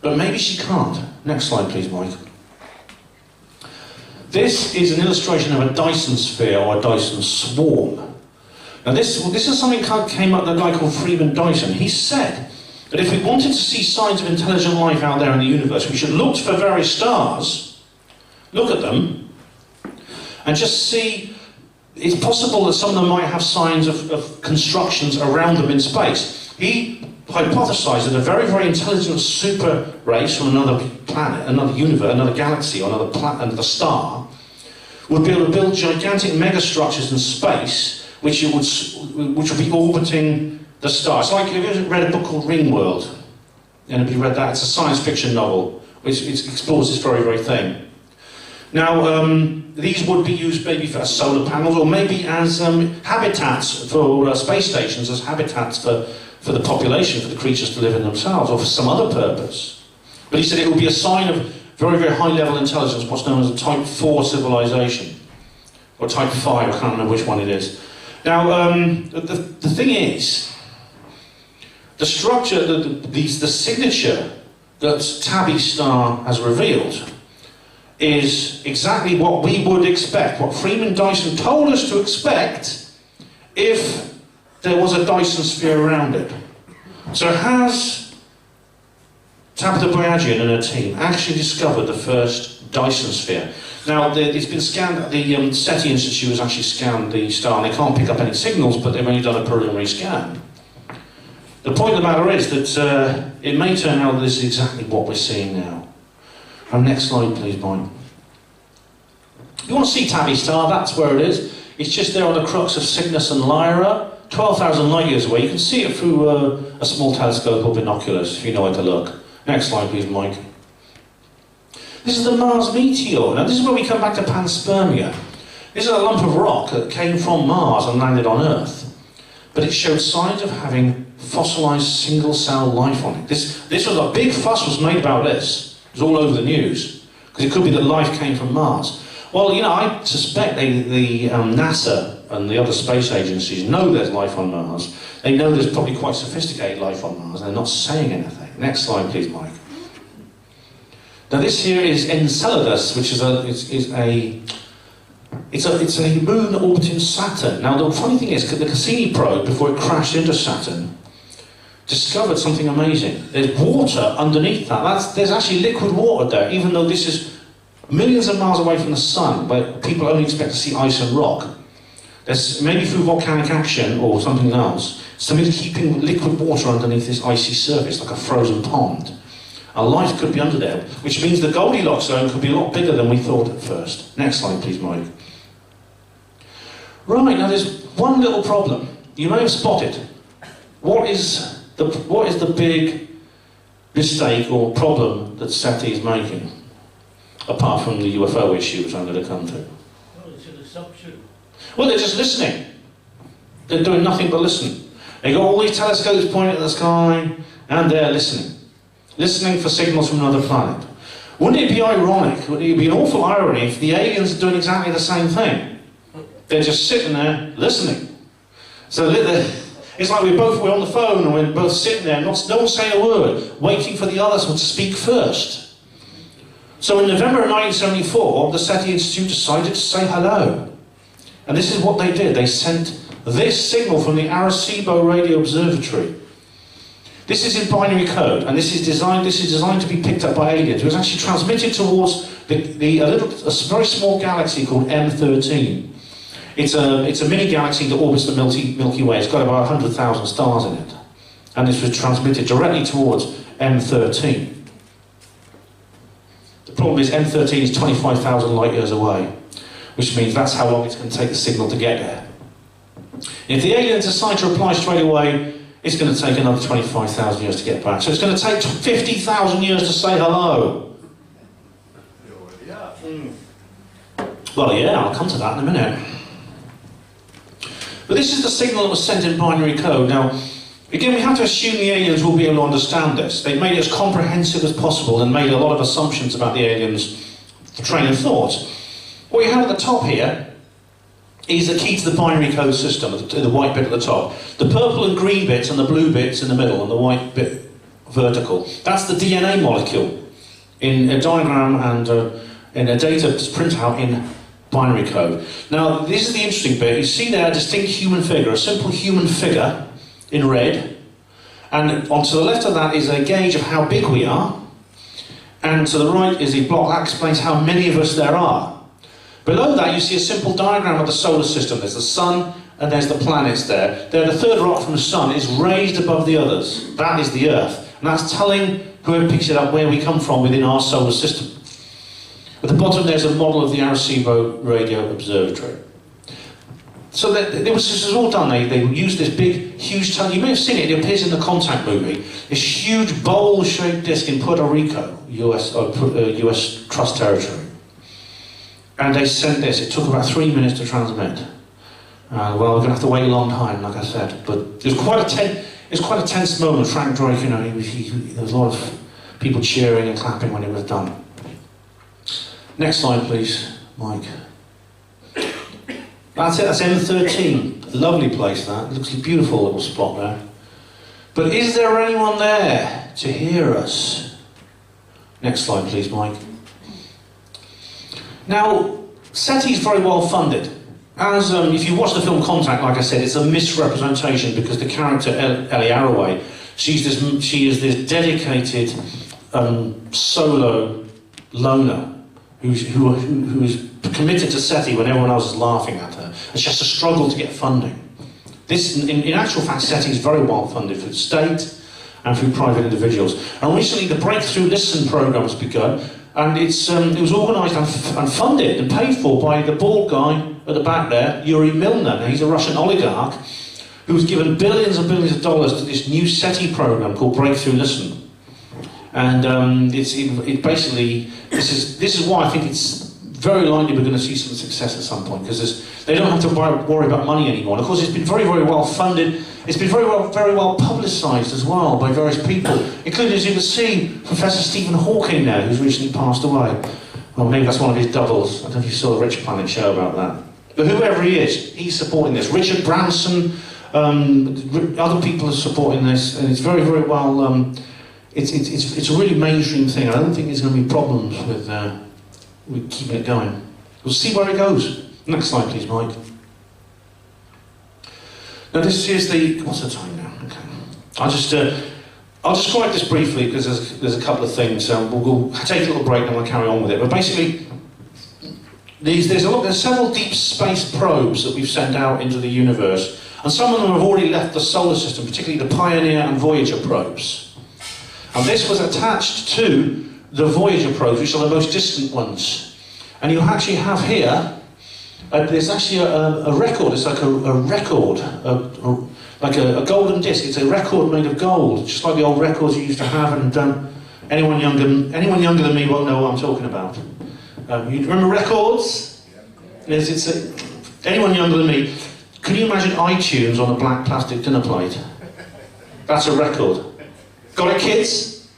But maybe she can't. Next slide, please, Mike. This is an illustration of a Dyson sphere or a Dyson swarm. Now this is something that came up with a guy called Freeman Dyson. He said that if we wanted to see signs of intelligent life out there in the universe, we should look for various stars, look at them, and just see, it's possible that some of them might have signs of constructions around them in space. He hypothesized that a very, very intelligent super race from another planet, another universe, another galaxy, or another star, would be able to build gigantic megastructures in space, which would be orbiting the star. It's like, have you ever read a book called Ringworld? And if you read that, it's a science fiction novel which explores this very, very thing. Now, these would be used maybe for solar panels, or maybe as habitats for space stations, as habitats for the population, for the creatures to live in themselves, or for some other purpose. But he said it would be a sign of very, very high-level intelligence, what's known as a Type 4 civilization, or Type 5, I can't remember which one it is. Now, the thing is, the structure, the signature that Tabby star has revealed is exactly what we would expect, what Freeman Dyson told us to expect if there was a Dyson sphere around it. So has Tabitha Boyajian and her team actually discovered the first Dyson sphere? Now, it's been scanned, the SETI Institute has actually scanned the star, and they can't pick up any signals, but they've only done a preliminary scan. The point of the matter is that it may turn out that this is exactly what we're seeing now. And next slide, please, Mike. You want to see Tabby star, that's where it is. It's just there on the crux of Cygnus and Lyra, 12,000 light years away. You can see it through a small telescope or binoculars, if you know where to look. Next slide, please, Mike. This is the Mars meteor. Now, this is where we come back to panspermia. This is a lump of rock that came from Mars and landed on Earth. But it showed signs of having fossilized single-cell life on it. This was a big fuss was made about this. It was all over the news. Because it could be that life came from Mars. Well, you know, I suspect the NASA and the other space agencies know there's life on Mars. They know there's probably quite sophisticated life on Mars, and they're not saying anything. Next slide, please, Mike. Now, this here is Enceladus, which is a moon orbiting Saturn. Now, the funny thing is, the Cassini probe, before it crashed into Saturn, discovered something amazing. There's water underneath that. There's actually liquid water there, even though this is millions of miles away from the sun, where people only expect to see ice and rock. There's maybe through volcanic action or something else, something keeping liquid water underneath this icy surface, like a frozen pond. And life could be under there, which means the Goldilocks zone could be a lot bigger than we thought at first. Next slide, please, Mike. Right, now there's one little problem. You may have spotted. What is the big mistake or problem that SETI is making, apart from the UFO issues I'm going to come to? Well, it's an assumption. Well, they're just listening. They're doing nothing but listen. They got all these telescopes pointing at the sky, and they're listening. Listening for signals from another planet. Wouldn't it be ironic, would it be an awful irony if the aliens are doing exactly the same thing? They're just sitting there, listening. So it's like we're on the phone and we're both sitting there, no one's saying a word, waiting for the other one to speak first. So in November of 1974, the SETI Institute decided to say hello. And this is what they did. They sent this signal from the Arecibo Radio Observatory. This is in binary code, and this is designed to be picked up by aliens. It was actually transmitted towards a very small galaxy called M13. It's a mini galaxy that orbits the Milky Way. It's got about 100,000 stars in it, and this was transmitted directly towards M13. The problem is M13 is 25,000 light years away, which means that's how long it's going to take the signal to get there. If the aliens decide to reply straight away, it's going to take another 25,000 years to get back. So it's going to take 50,000 years to say hello. Well, yeah, I'll come to that in a minute. But this is the signal that was sent in binary code. Now, Again, we have to assume the aliens will be able to understand this. They've made it as comprehensive as possible and made a lot of assumptions about the aliens' train of thought. What you have at the top here is the key to the binary code system, the white bit at the top. The purple and green bits and the blue bits in the middle and the white bit vertical. That's the DNA molecule in a diagram and in a data printout in binary code. Now, this is the interesting bit. You see there a distinct human figure, a simple human figure in red, and on to the left of that is a gauge of how big we are, and to the right is a block that explains how many of us there are. Below that you see a simple diagram of the solar system. There's the sun and there's the planets there. There, the third rock from the sun is raised above the others. That is the Earth, and that's telling whoever picks it up where we come from within our solar system. At the bottom there's a model of the Arecibo Radio Observatory. So this was all done. They used this big, huge, you may have seen it, it appears in the Contact movie, this huge bowl-shaped disc in Puerto Rico, US Trust Territory. And they sent this. It took about 3 minutes to transmit. Well, we're going to have to wait a long time, like I said. But it was quite a tense moment. Frank Drake, you know, there was a lot of people cheering and clapping when it was done. Next slide, please, Mike. That's it, that's M13. Lovely place, that. It looks like a beautiful little spot there. But is there anyone there to hear us? Next slide, please, Mike. Now, SETI is very well funded. As if you watch the film Contact, like I said, it's a misrepresentation because the character Ellie Arroway, she is this dedicated solo loner who is committed to SETI when everyone else is laughing at her, and she has to struggle to get funding. This, in actual fact, SETI is very well funded through the state and through private individuals. And recently, the Breakthrough Listen program has begun, and it was organised and funded and paid for by the bald guy at the back there, Yuri Milner. Now, he's a Russian oligarch who was given billions and billions of dollars to this new SETI program called Breakthrough Listen. And it basically, this is why I think it's very likely we're going to see some success at some point, because they don't have to worry about money anymore. And of course, it's been very, very well funded. It's been very well publicised as well by various people, including, as you can see, Professor Stephen Hawking now, who's recently passed away. Well, maybe that's one of his doubles. I don't know if you saw the Rich Planet show about that. But whoever he is, he's supporting this. Richard Branson, other people are supporting this, and it's very, very well. It's a really mainstream thing. I don't think there's going to be problems with keeping it going. We'll see where it goes. Next slide, please, Mike. Now, this is what's the time now? Okay. I'll describe this briefly because there's a couple of things. We'll take a little break and we'll carry on with it. But basically, there's several deep space probes that we've sent out into the universe, and some of them have already left the solar system, particularly the Pioneer and Voyager probes. And this was attached to the Voyager probes, which are the most distant ones. And you actually have here, there's actually a record. It's like a record, like a golden disc. It's a record made of gold, just like the old records you used to have. And anyone younger than me won't know what I'm talking about. You remember records? Yes, anyone younger than me, can you imagine iTunes on a black plastic dinner plate? That's a record. Got it, kids?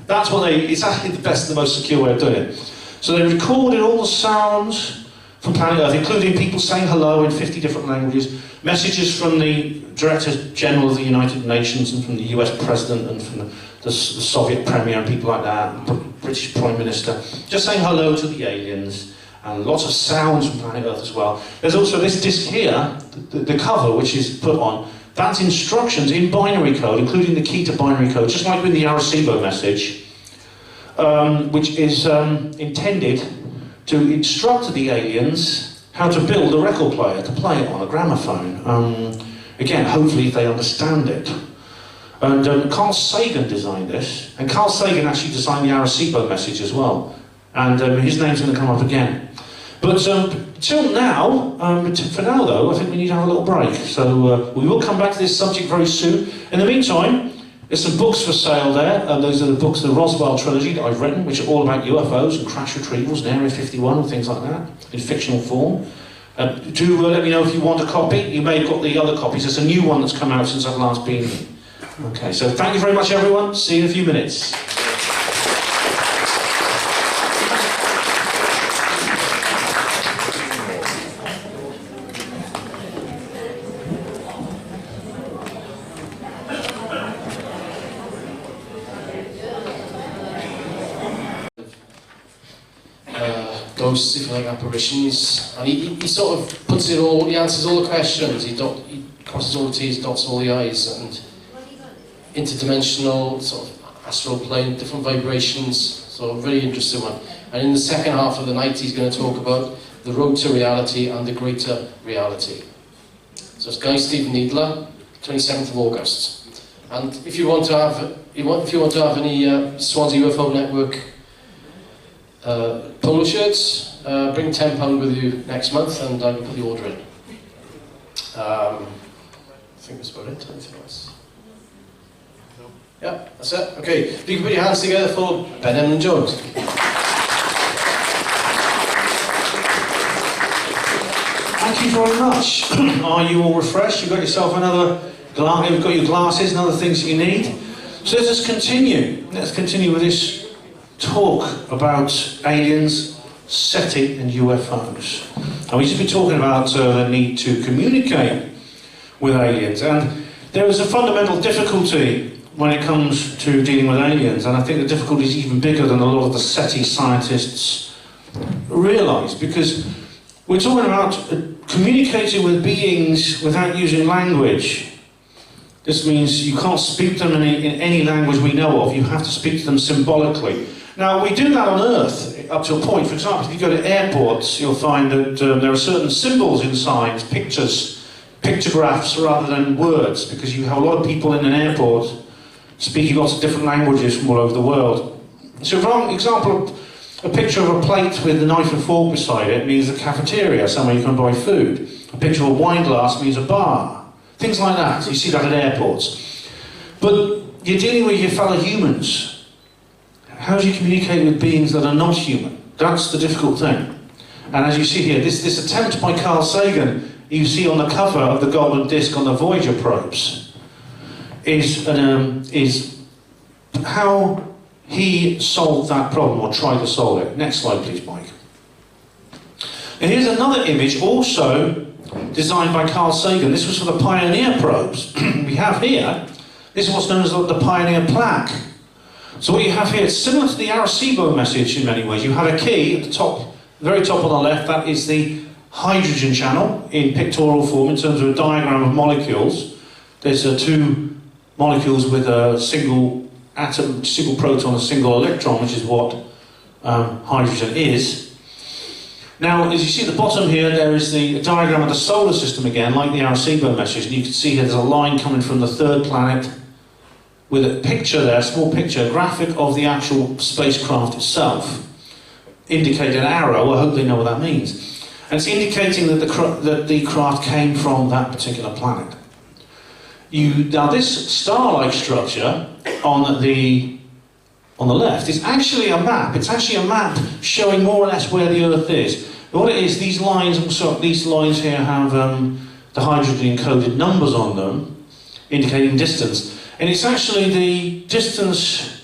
That's what it's actually the best and the most secure way of doing it. So they recorded all the sounds from planet Earth, including people saying hello in 50 different languages, messages from the Director General of the United Nations and from the US President and from the Soviet Premier and people like that, British Prime Minister, just saying hello to the aliens, and lots of sounds from planet Earth as well. There's also this disc here, the cover, which is put on. That's instructions in binary code, including the key to binary code, just like with the Arecibo message, which is intended to instruct the aliens how to build a record player, to play it on a gramophone. Again, hopefully they understand it. And Carl Sagan designed this, and Carl Sagan actually designed the Arecibo message as well. And his name's going to come up again. But till now, for now though, I think we need to have a little break. So we will come back to this subject very soon. In the meantime, there's some books for sale there. Those are the books of the Roswell trilogy that I've written, which are all about UFOs and crash retrievals and Area 51 and things like that, in fictional form. Do let me know if you want a copy. You may have got the other copies. There's a new one that's come out since I've last been here. Okay, so thank you very much, everyone. See you in a few minutes. Ghosts, if you like, apparitions, and he sort of puts it all, he answers all the questions, he crosses all the T's, dots all the I's, and interdimensional, sort of astral plane, different vibrations, so a very interesting one. And in the second half of the night he's going to talk about the road to reality and the greater reality. So it's Guy Stephen Needler, 27th of August. And if you want to have, any Swansea UFO Network polo shirts, bring £10 with you next month and I can put the order in. I think that's about it. Anything else? Yeah, that's it. Okay, if you can put your hands together for Ben Emlyn-Jones. Thank you very much. Are you all refreshed? You've got yourself another glass, you've got your glasses and other things that you need. So let's continue. Let's continue with this talk about aliens, SETI and UFOs. And we've just been talking about the need to communicate with aliens, and there is a fundamental difficulty when it comes to dealing with aliens, and I think the difficulty is even bigger than a lot of the SETI scientists realise, because we're talking about communicating with beings without using language. This means you can't speak to them in any language we know of, you have to speak to them symbolically. Now, we do that on Earth up to a point. For example, if you go to airports, you'll find that there are certain symbols in signs, pictures, pictographs rather than words, because you have a lot of people in an airport speaking lots of different languages from all over the world. So, for example, a picture of a plate with a knife and fork beside it means a cafeteria, somewhere you can buy food. A picture of a wine glass means a bar. Things like that. You see that at airports. But you're dealing with your fellow humans. How do you communicate with beings that are not human? That's the difficult thing. And as you see here, this attempt by Carl Sagan, you see on the cover of the golden disc on the Voyager probes, is how he solved that problem, or tried to solve it. Next slide, please, Mike. And here's another image, also designed by Carl Sagan. This was for the Pioneer probes. We have here, this is what's known as the Pioneer plaque. So what you have here, it's similar to the Arecibo message in many ways. You have a key at the top, very top on the left, that is the hydrogen channel in pictorial form in terms of a diagram of molecules. There's two molecules with a single atom, single proton, a single electron, which is what hydrogen is. Now, as you see at the bottom here, there is the diagram of the solar system again, like the Arecibo message, and you can see here there's a line coming from the third planet with a picture there, a small picture, a graphic of the actual spacecraft itself, indicating an arrow. I hope they know what that means. And it's indicating that the craft came from that particular planet. Now this star-like structure on the left is actually a map. It's actually a map showing more or less where the Earth is. But what it is, these lines here have the hydrogen encoded numbers on them, indicating distance. And it's actually the distance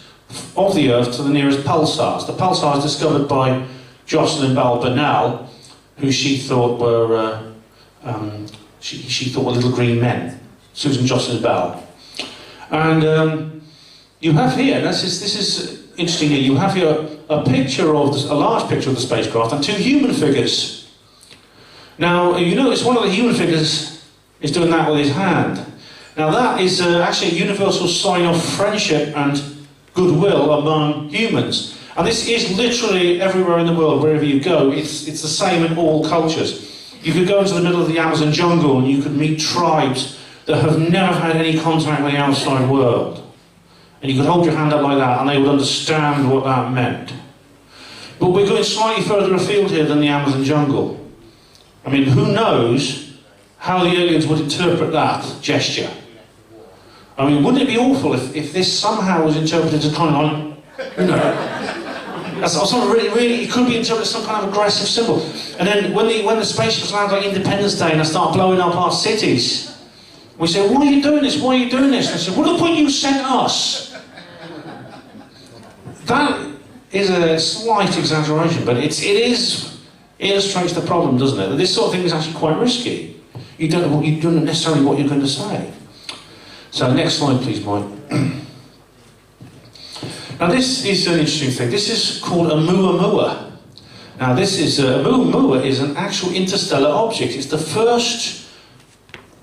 of the Earth to the nearest pulsars. The pulsars discovered by Jocelyn Bell Burnell, who she thought were little green men. Susan Jocelyn Bell. And you have here, this is interesting here, you have here a picture of a large picture of the spacecraft and two human figures. Now, you notice one of the human figures is doing that with his hand. Now that is actually a universal sign of friendship and goodwill among humans. And this is literally everywhere in the world, wherever you go, it's the same in all cultures. You could go into the middle of the Amazon jungle and you could meet tribes that have never had any contact with the outside world. And you could hold your hand up like that and they would understand what that meant. But we're going slightly further afield here than the Amazon jungle. I mean, who knows how the aliens would interpret that gesture? I mean, wouldn't it be awful if this somehow was interpreted as kind of like, you know, as something really, it could be interpreted as some kind of aggressive symbol. And then when the spaceships land like Independence Day and they start blowing up our cities, We say, why are you doing this? Why are you doing this? And I said, well, look what you sent us. That is a slight exaggeration, but it illustrates the problem, doesn't it? That this sort of thing is actually quite risky. You don't know necessarily what you're going to say. So next slide, please, Mike. Now this is an interesting thing. This is called a Oumuamua. Now this is a Oumuamua is an actual interstellar object. It's the first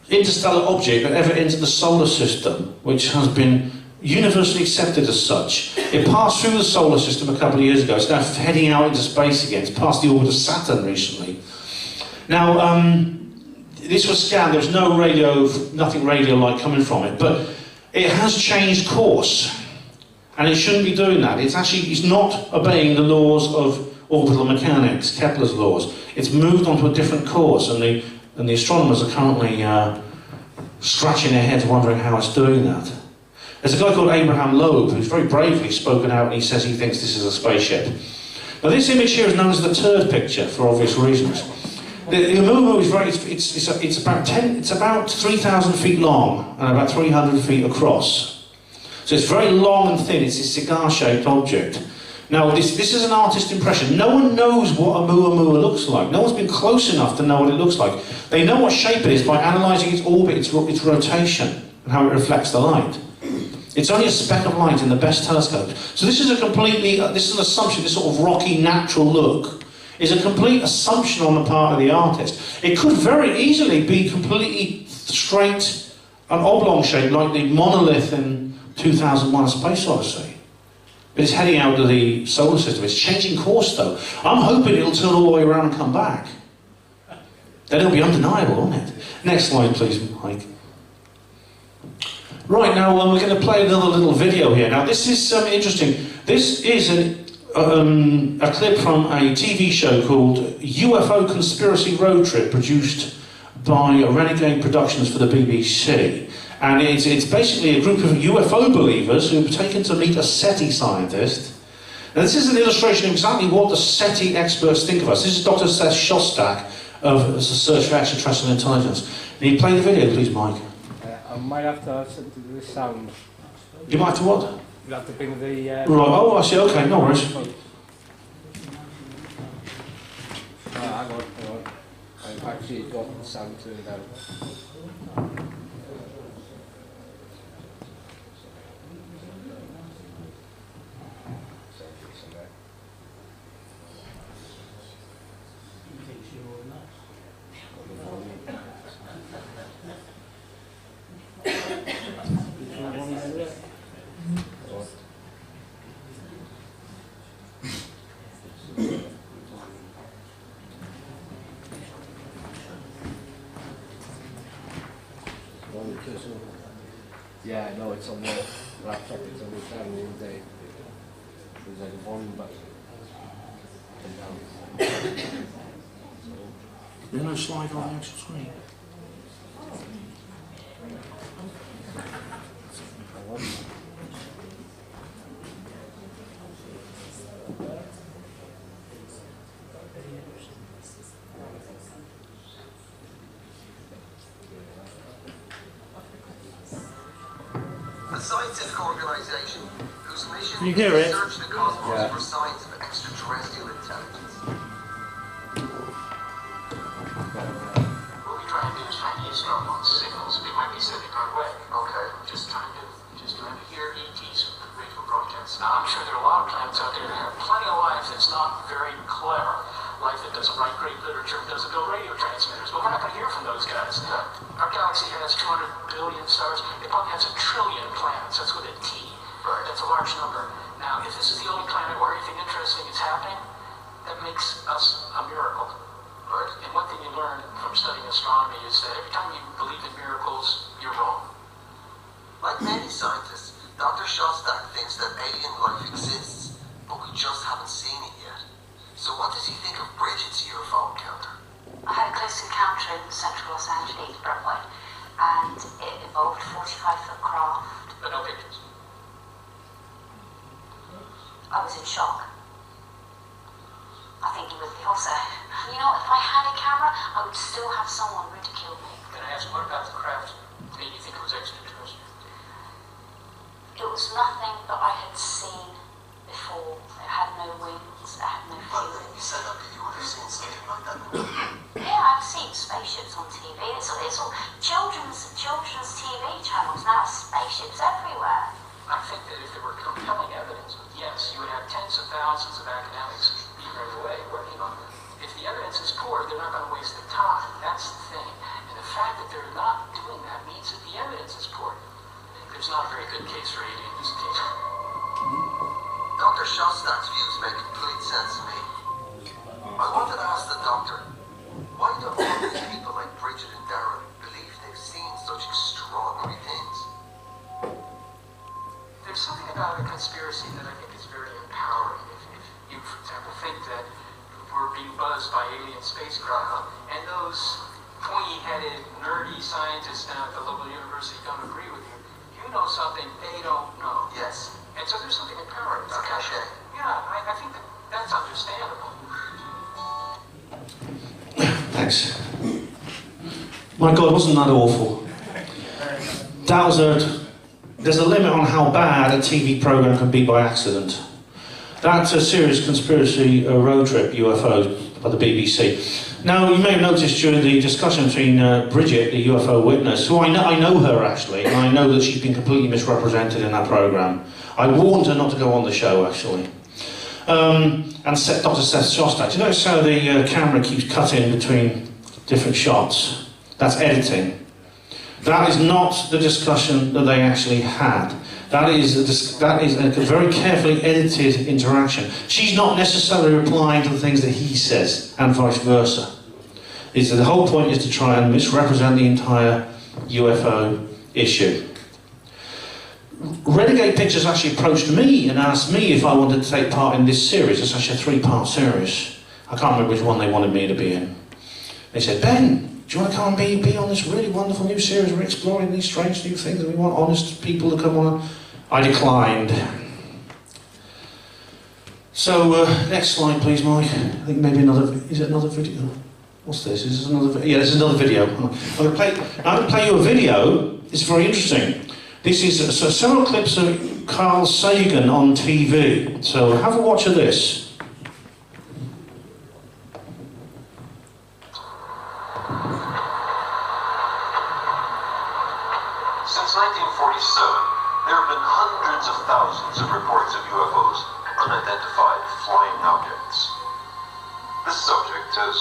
interstellar object that ever entered the solar system, which has been universally accepted as such. It passed through the solar system a couple of years ago. It's now heading out into space again. It's passed the orbit of Saturn recently. Now, this was scanned. There was no radio, nothing radio-like coming from it, but it has changed course, and it shouldn't be doing that. It's not obeying the laws of orbital mechanics, Kepler's laws. It's moved onto a different course, and the astronomers are currently scratching their heads wondering how it's doing that. There's a guy called Abraham Loeb who's very bravely spoken out, and he says he thinks this is a spaceship. Now this image here is known as the turd picture for obvious reasons. The Oumuamua is it's about 3,000 feet long and about 300 feet across. So it's very long and thin. It's a cigar-shaped object. Now this is an artist's impression. No one knows what a Oumuamua looks like. No one's been close enough to know what it looks like. They know what shape it is by analysing its orbit, its rotation, and how it reflects the light. It's only a speck of light in the best telescopes. So this is this is an assumption, this sort of rocky, natural look is a complete assumption on the part of the artist. It could very easily be completely straight and oblong shaped like the monolith in 2001: A Space Odyssey. But it's heading out of the solar system. It's changing course though. I'm hoping it'll turn all the way around and come back. Then it'll be undeniable, won't it? Next slide please, Mike. Right, now we're going to play another little video here. Now this is interesting. This is a clip from a TV show called UFO Conspiracy Road Trip, produced by Renegade Productions for the BBC. And it's basically a group of UFO believers who have taken to meet a SETI scientist. Now this is an illustration of exactly what the SETI experts think of us. This is Dr. Seth Shostak of the Search for Extraterrestrial Intelligence. Can you play the video, please, Mike? I might have to listen to the sound. You might have to what? You have to bring the... Right, oh I see, okay, no worries. Hang on. I've actually got the sound turned down. Yeah, no, it's on the laptop, it's on the down all day. There's like a volume button. There's no slide on the actual screen. A scientific organisation whose mission Can you is hear to it? search the cosmos Yeah. for signs of extraterrestrial intelligence. What we try and do is try and eavesdrop on signals that might be sending our way. Okay. Just trying to hear ET's radio broadcasts. Now, I'm sure there are a lot of planets out there that have plenty of life that's not very clever. Life that doesn't write great literature and doesn't build radio transmitters, but we're not going to hear from those guys. Our galaxy has 200 billion stars. It probably has 1 trillion planets. That's with a T. Right. That's a large number. Now, if this is the only planet where anything interesting is happening, that makes us a miracle. Right. And one thing you learn from studying astronomy is that every time you believe in miracles, you're wrong. Like many scientists, Dr. Shostak thinks that alien life exists, but we just haven't seen it yet. So what does he think of Bridget's UFO encounter? I had a close encounter in central Los Angeles for a while, and it involved a 45-foot craft. But no pictures. I was in shock. I think he was also. You know, if I had a camera, I would still have someone ridicule me. Can I ask, what about the craft made you think it was extraterrestrial? It was nothing that I had seen before. It had no wings, it had no But you feelings. said that you would have seen something like that. Yeah, I've seen spaceships on TV. It's all children's TV channels now. Spaceships everywhere. I think that if there were compelling evidence, yes, you would have tens of thousands of academics eager away working on it. If the evidence is poor, they're not going to waste their time. That's the thing. And the fact that they're not doing that means that the evidence is poor. There's not a very good case for alien visitation. Dr. Shostak's views make complete sense to me. I wanted to ask the doctor, why do all these people like Bridget and Darren believe they've seen such extraordinary things? There's something about a conspiracy that I think is very empowering. If you, for example, think that we're being buzzed by alien spacecraft, and those pointy-headed, nerdy scientists down at the local university don't agree with you, you know something they don't know. Yes. And so there's something empowering It's about that. cachet. Yeah, I think that's understandable. Thanks. My God, wasn't that awful? That was there's a limit on how bad a TV program can be by accident. That's a serious conspiracy road trip UFO by the BBC. Now, you may have noticed during the discussion between Bridget, the UFO witness, who I know her actually, and I know that she's been completely misrepresented in that program. I warned her not to go on the show, actually. And Dr. Seth Shostak. You notice how the camera keeps cutting between different shots? That's editing. That is not the discussion that they actually had. That is a very carefully edited interaction. She's not necessarily replying to the things that he says, and vice versa. The whole point is to try and misrepresent the entire UFO issue. Renegade Pictures actually approached me and asked me if I wanted to take part in this series. It's actually a 3-part series. I can't remember which one they wanted me to be in. They said, Ben, do you want to come and be on this really wonderful new series? We're exploring these strange new things and we want honest people to come on. I declined. So, next slide please, Mike. I think maybe is it another video? What's this? Is this another video? Yeah, this is another video. I'm going to play you a video. It's very interesting. This is several clips of Carl Sagan on TV. So have a watch of this. Since 1947, there have been hundreds of thousands of reports of UFOs, unidentified flying objects. This subject has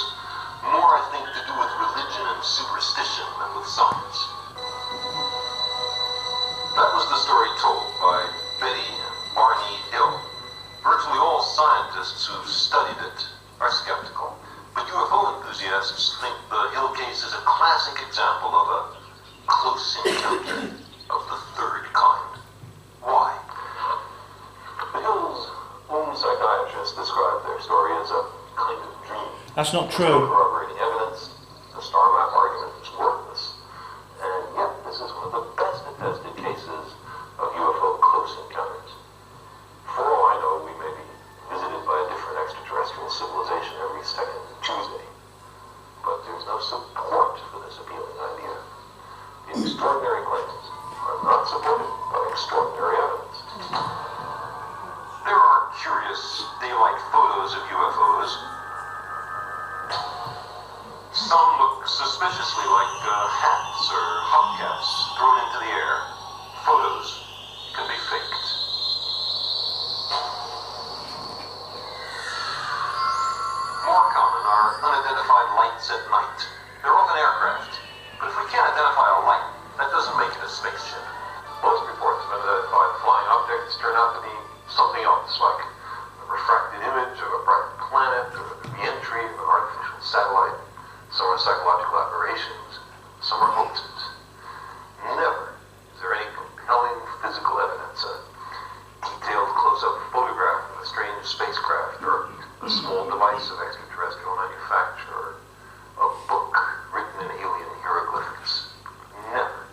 more, I think, to do with religion and superstition than with science. That was the story told by Betty and Barney Hill. Virtually all scientists who've studied it are skeptical, but UFO enthusiasts think the Hill case is a classic example of a close encounter of the third kind. Why? The Hill's own psychiatrist described their story as a kind of dream. That's not No true. corroborating evidence. The star map argument is worthless. And yet, this is one of the best attested cases of UFO close encounters. For all I know, we may be visited by a different extraterrestrial civilization every second Tuesday. But there's no support for this appealing idea. The extraordinary claims are not supported by extraordinary evidence. There are curious daylight photos of UFOs. Some look suspiciously like hats or hubcaps thrown into the air. Photos can be faked. More common are unidentified lights at night. They're often aircraft. But if we can't identify a light, that doesn't make it a spaceship. Most reports of unidentified flying objects turn out to be something else, like a refracted image of a bright planet or the re-entry of an artificial satellite. Some are psychological aberrations, some are hoaxes. Never is there any compelling physical evidence, a detailed close-up photograph of a strange spacecraft or a small device of extraterrestrial manufacture, or a book written in alien hieroglyphics. Never.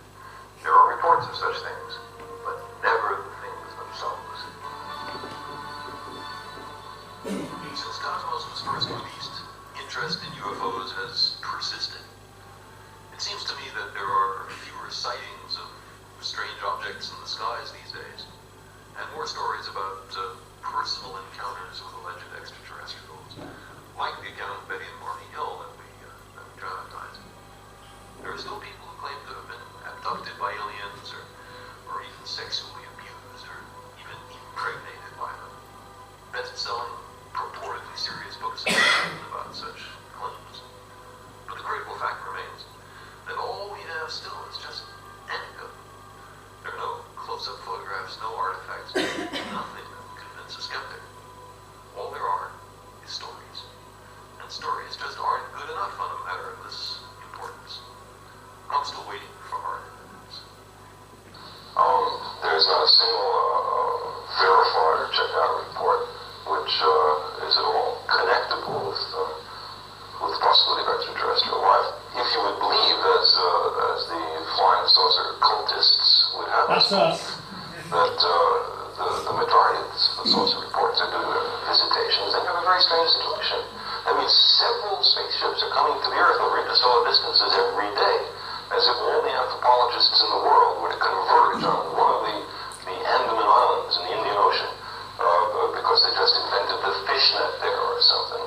There are reports of such things, but never the things themselves. Since Cosmos was first released, interest in UFOs has persisted. It seems to me that there are fewer sightings of strange objects in the skies these days, and more stories about personal encounters with alleged extraterrestrials, like the account of Betty and Barney Hill that we dramatized. There are still people who claim to have been abducted by aliens, or even sexually abused, or even impregnated by them. Best-selling, purportedly serious books have been written about such claims. But the critical fact remains that all we have still is just anecdote. There are no close-up photographs, no artifacts, nothing that would convince a skeptic. All there are is stories. And stories just aren't good enough on a matter of this importance. I'm still waiting for hard evidence. There's not a single verified or checked out report which is at all connectable with the possibility of extraterrestrial life. If you would believe, as the flying saucer cultists would have us, that the majority of the saucer reports are due to visitations, then you have a very strange situation. That means several spaceships are coming to the Earth over interstellar distances every day, as if all the anthropologists in the world were to converge on one of the Andaman Islands in the Indian Ocean, because they just invented the fishnet there or something.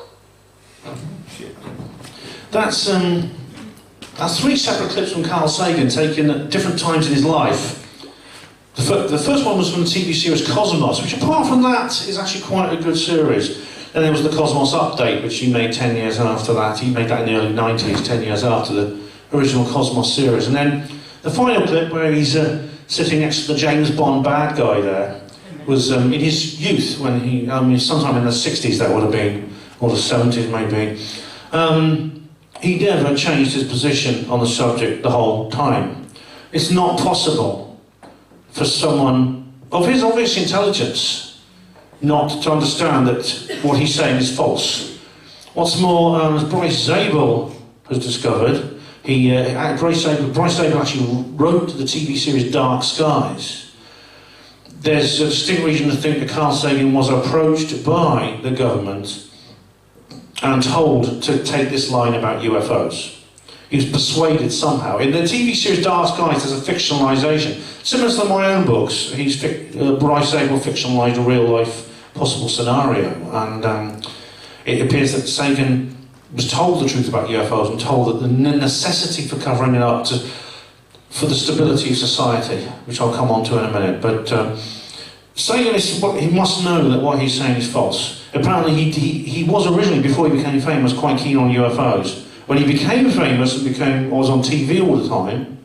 That's three separate clips from Carl Sagan taken at different times in his life. The first one was from the TV series Cosmos, which apart from that is actually quite a good series. Then there was the Cosmos Update, which he made 10 years after that. He made that in the early 90s, 10 years after the original Cosmos series. And then the final clip where he's sitting next to the James Bond bad guy there was in his youth, when he, sometime in the 60s that would have been, or the 70s maybe. He never changed his position on the subject the whole time. It's not possible for someone of his obvious intelligence not to understand that what he's saying is false. What's more, as Bryce Zabel has discovered, Bryce Zabel actually wrote the TV series Dark Skies. There's a distinct reason to think that Carl Sagan was approached by the government and told to take this line about UFOs. He was persuaded somehow. In the TV series Dark Skies, there's a fictionalisation. Similar to my own books, Bryce Zabel fictionalised a real-life possible scenario, and it appears that Sagan was told the truth about UFOs and told that the necessity for covering it up for the stability of society, which I'll come on to in a minute. But Sagan he must know that what he's saying is false. Apparently he was originally, before he became famous, quite keen on UFOs. When he became famous and was on TV all the time,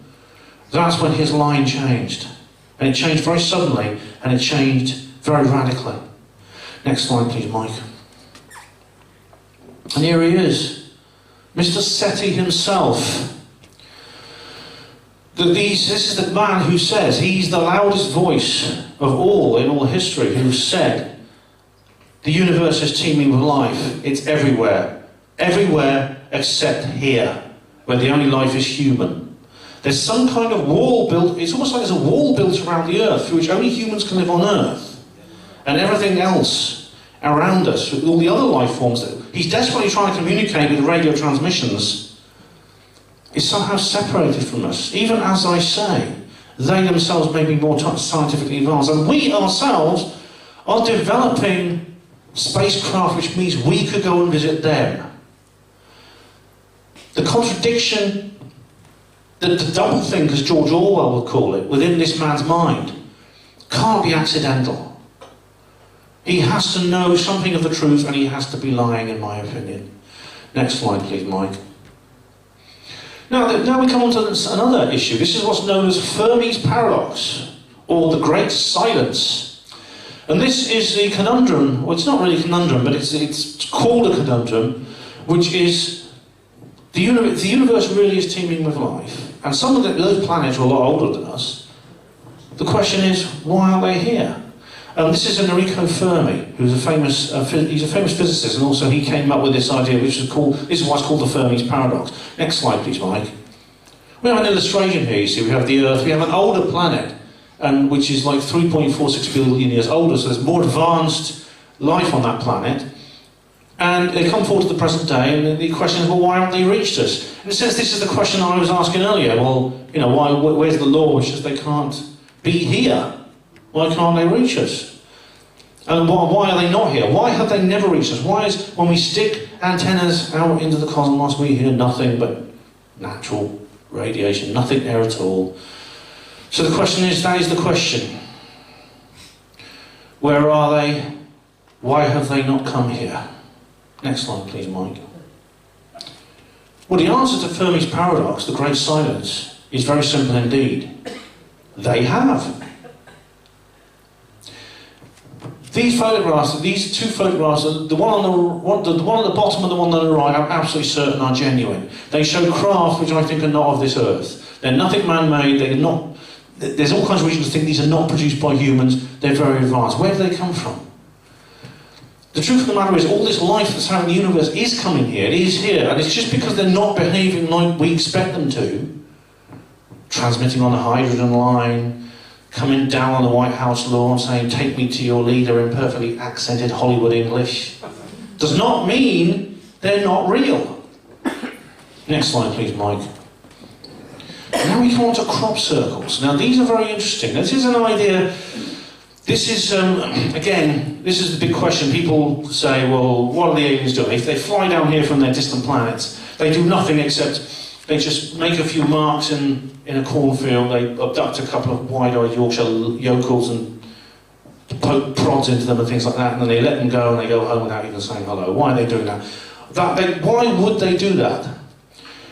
that's when his line changed. And it changed very suddenly, and it changed very radically. Next slide, please, Mike. And here he is, Mr. SETI himself. This is the man who says, he's the loudest voice of all in all history, who said, the universe is teeming with life. It's everywhere. Everywhere except here, where the only life is human. There's some kind of wall built, it's almost like there's a wall built around the Earth through which only humans can live on Earth. And everything else around us, with all the other life forms that he's desperately trying to communicate with radio transmissions, is somehow separated from us. Even as I say, they themselves may be more scientifically advanced, and we ourselves are developing spacecraft, which means we could go and visit them. The contradiction, the double think, as George Orwell would call it, within this man's mind, can't be accidental. He has to know something of the truth, and he has to be lying, in my opinion. Next slide, please, Mike. Now we come on to another issue. This is what's known as Fermi's paradox, or the Great Silence. And this is the conundrum, well, it's not really a conundrum, but it's called a conundrum, which is the universe really is teeming with life. And some of those planets are a lot older than us. The question is, why are they here? This is Enrico Fermi, who's he's a famous physicist, and also he came up with this idea, this is what's called the Fermi's paradox. Next slide, please, Mike. We have an illustration here. You see, we have the Earth. We have an older planet, which is like 3.46 billion years older. So there's more advanced life on that planet, And they come forward to the present day, and the question is, well, why haven't they reached us? In a sense, this is the question I was asking earlier. Well, you know, where's the law which says they can't be here? Why can't they reach us? And why are they not here? Why have they never reached us? Why is, when we stick antennas out into the cosmos, we hear nothing but natural radiation, nothing there at all? So the question is, that is the question. Where are they? Why have they not come here? Next slide, please, Mike. Well, the answer to Fermi's paradox, the great silence, is very simple indeed. They have. These photographs, these two photographs, the one at the bottom and the one on the right, I'm absolutely certain are genuine. They show craft which I think are not of this earth. They're nothing man-made. They're not. There's all kinds of reasons to think these are not produced by humans. They're very advanced. Where do they come from? The truth of the matter is, all this life that's out in the universe is coming here, it is here, and it's just because they're not behaving like we expect them to, transmitting on the hydrogen line, coming down on the White House lawn saying, "Take me to your leader" in perfectly accented Hollywood English, does not mean they're not real. Next slide, please, Mike. Now we come on to crop circles. Now these are very interesting. This is an idea. This is, again, this is the big question. People say, well, what are the aliens doing? If they fly down here from their distant planets, they do nothing except they just make a few marks in a cornfield, they abduct a couple of wide-eyed Yorkshire yokels and poke prods into them and things like that, and then they let them go and they go home without even saying hello. Why are they doing that? Why would they do that?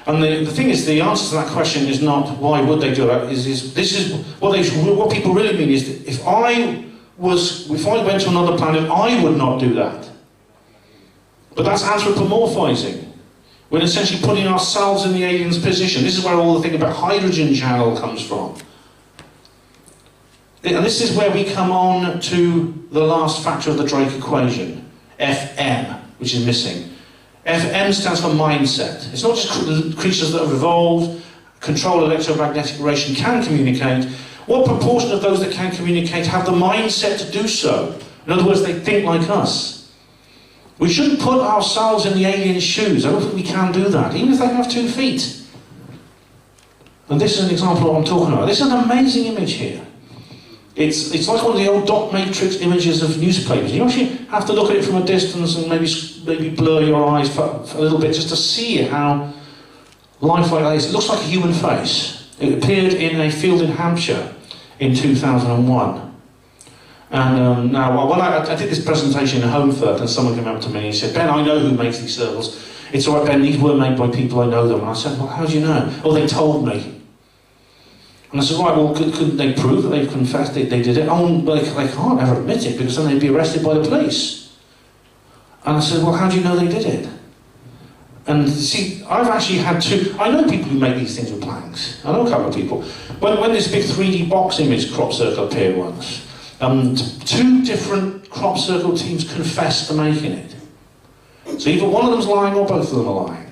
And the thing is, the answer to that question is not why would they do that, this is what people really mean is that if I went to another planet, I would not do that. But that's anthropomorphizing. We're essentially putting ourselves in the alien's position. This is where all the thing about hydrogen channel comes from. And this is where we come on to the last factor of the Drake equation, FM, which is missing. FM stands for mindset. It's not just creatures that have evolved, control electromagnetic radiation, can communicate. What proportion of those that can communicate have the mindset to do so? In other words, they think like us. We shouldn't put ourselves in the alien's shoes. I don't think we can do that, even if they have 2 feet. And this is an example of what I'm talking about. This is an amazing image here. It's like one of the old dot matrix images of newspapers. You actually have to look at it from a distance and maybe blur your eyes for a little bit just to see how lifelike that is. It looks like a human face. It appeared in a field in Hampshire in 2001. And now, when I did this presentation in Homeford, and someone came up to me and he said, "Ben, I know who makes these circles. It's all right, Ben, these were made by people, I know them." And I said, "Well, how do you know?" "Oh, they told me." And I said, "Right, well, couldn't they prove that they've confessed they did it?" "Oh, but they can't ever admit it, because then they'd be arrested by the police." And I said, "Well, how do you know they did it?" And see, I've actually had I know people who make these things with blanks. I know a couple of people. When this big 3D box image crop circle appeared once, 2 different crop circle teams confessed to making it. So either one of them's lying or both of them are lying.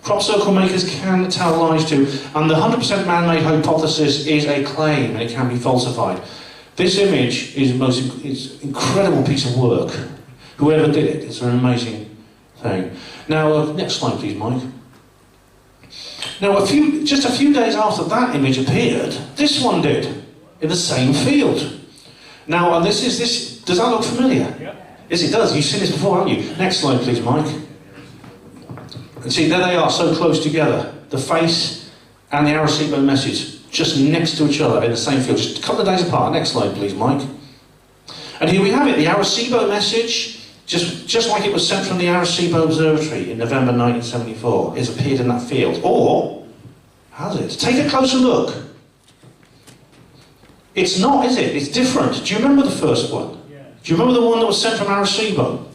Crop circle makers can tell lies too, and the 100% man-made hypothesis is a claim and it can be falsified. This image is an incredible piece of work. Whoever did it, it's an amazing thing. Now, next slide please, Mike. Now, just a few days after that image appeared, this one did, in the same field. Now, does that look familiar? Yeah. Yes, it does. You've seen this before, haven't you? Next slide, please, Mike. And see, there they are, so close together. The face and the Arecibo message, just next to each other in the same field, just a couple of days apart. Next slide, please, Mike. And here we have it, the Arecibo message, just like it was sent from the Arecibo Observatory in November 1974, has appeared in that field. Or, has it? Take a closer look. It's not, is it? It's different. Do you remember the first one? Yeah. Do you remember the one that was sent from Arecibo?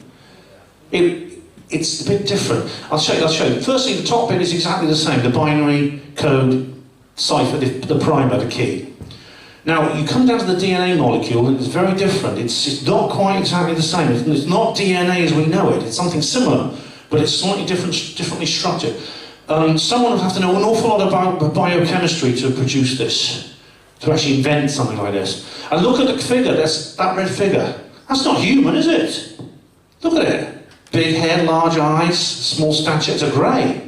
It's a bit different. I'll show you. Firstly, the top bit is exactly the same. The binary code cipher, the primer, the key. Now, you come down to the DNA molecule and it's very different. It's not quite exactly the same. It's not DNA as we know it. It's something similar, but it's slightly differently structured. Someone would have to know an awful lot about biochemistry to produce this, to actually invent something like this. And look at the figure, that red figure. That's not human, is it? Look at it. Big head, large eyes, small stature. It's a grey.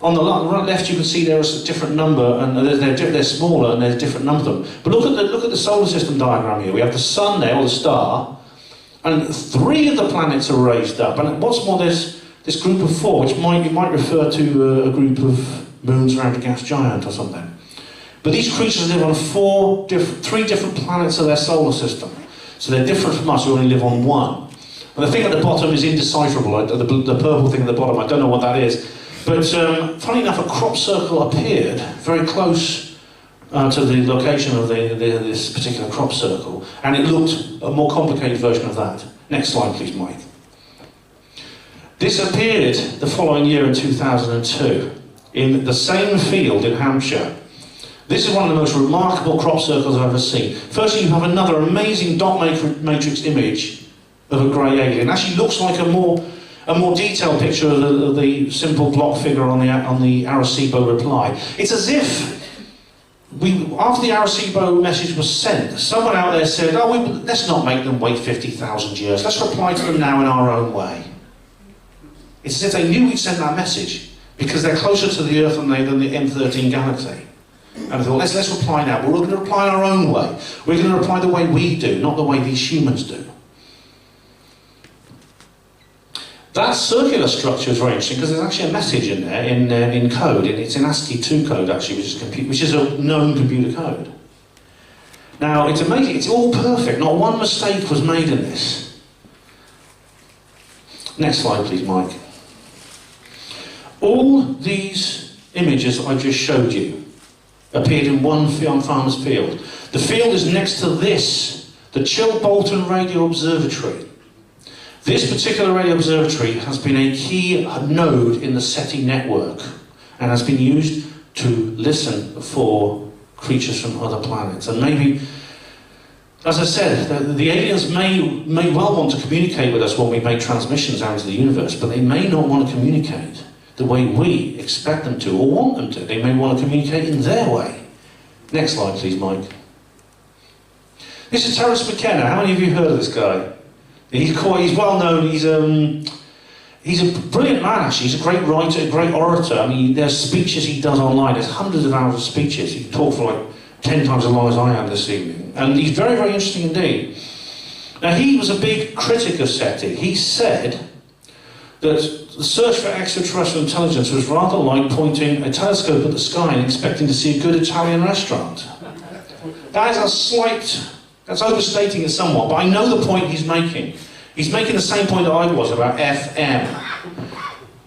On the right left, you can see there's a different number, and they're smaller, and there's a different number of them. But look at the solar system diagram here. We have the sun there, or the star, and 3 of the planets are raised up. And what's more, there's this group of 4, which you might refer to a group of moons around a gas giant or something. But these creatures live on 3 different planets of their solar system. So they're different from us, who only live on one. And the thing at the bottom is indecipherable, the purple thing at the bottom, I don't know what that is. But funny enough, a crop circle appeared very close to the location of this particular crop circle, and it looked a more complicated version of that. Next slide, please, Mike. This appeared the following year in 2002 in the same field in Hampshire. This is one of the most remarkable crop circles I've ever seen. Firstly, you have another amazing dot matrix image of a grey alien. It actually looks like a more detailed picture of the simple block figure on the Arecibo reply. It's as if after the Arecibo message was sent, someone out there said, let's not make them wait 50,000 years. Let's reply to them now in our own way. It's as if they knew we'd sent that message because they're closer to the Earth than the M13 galaxy. And I thought, let's reply now. But we're going to reply our own way. We're going to reply the way we do, not the way these humans do. That circular structure is very interesting because there's actually a message in there in code. It's in ASCII 2 code actually, which is a known computer code. Now it's amazing. It's all perfect. Not one mistake was made in this. Next slide, please, Mike. All these images I just showed you appeared in one farmer's field. The field is next to this, the Chilbolton Radio Observatory. This particular radio observatory has been a key node in the SETI network and has been used to listen for creatures from other planets. And maybe, as I said, the aliens may well want to communicate with us when we make transmissions out into the universe, but they may not want to communicate the way we expect them to or want them to. They may want to communicate in their way. Next slide, please, Mike. This is Terence McKenna. How many of you heard of this guy? He's well known. He's a brilliant man, actually. He's a great writer, a great orator. I mean, there's speeches he does online. There's hundreds of hours of speeches. He can talk for like 10 times as long as I am this evening. And he's very, very interesting indeed. Now, he was a big critic of SETI. He said that the search for extraterrestrial intelligence was rather like pointing a telescope at the sky and expecting to see a good Italian restaurant. That is that's overstating it somewhat, but I know the point he's making. He's making the same point that I was about FM.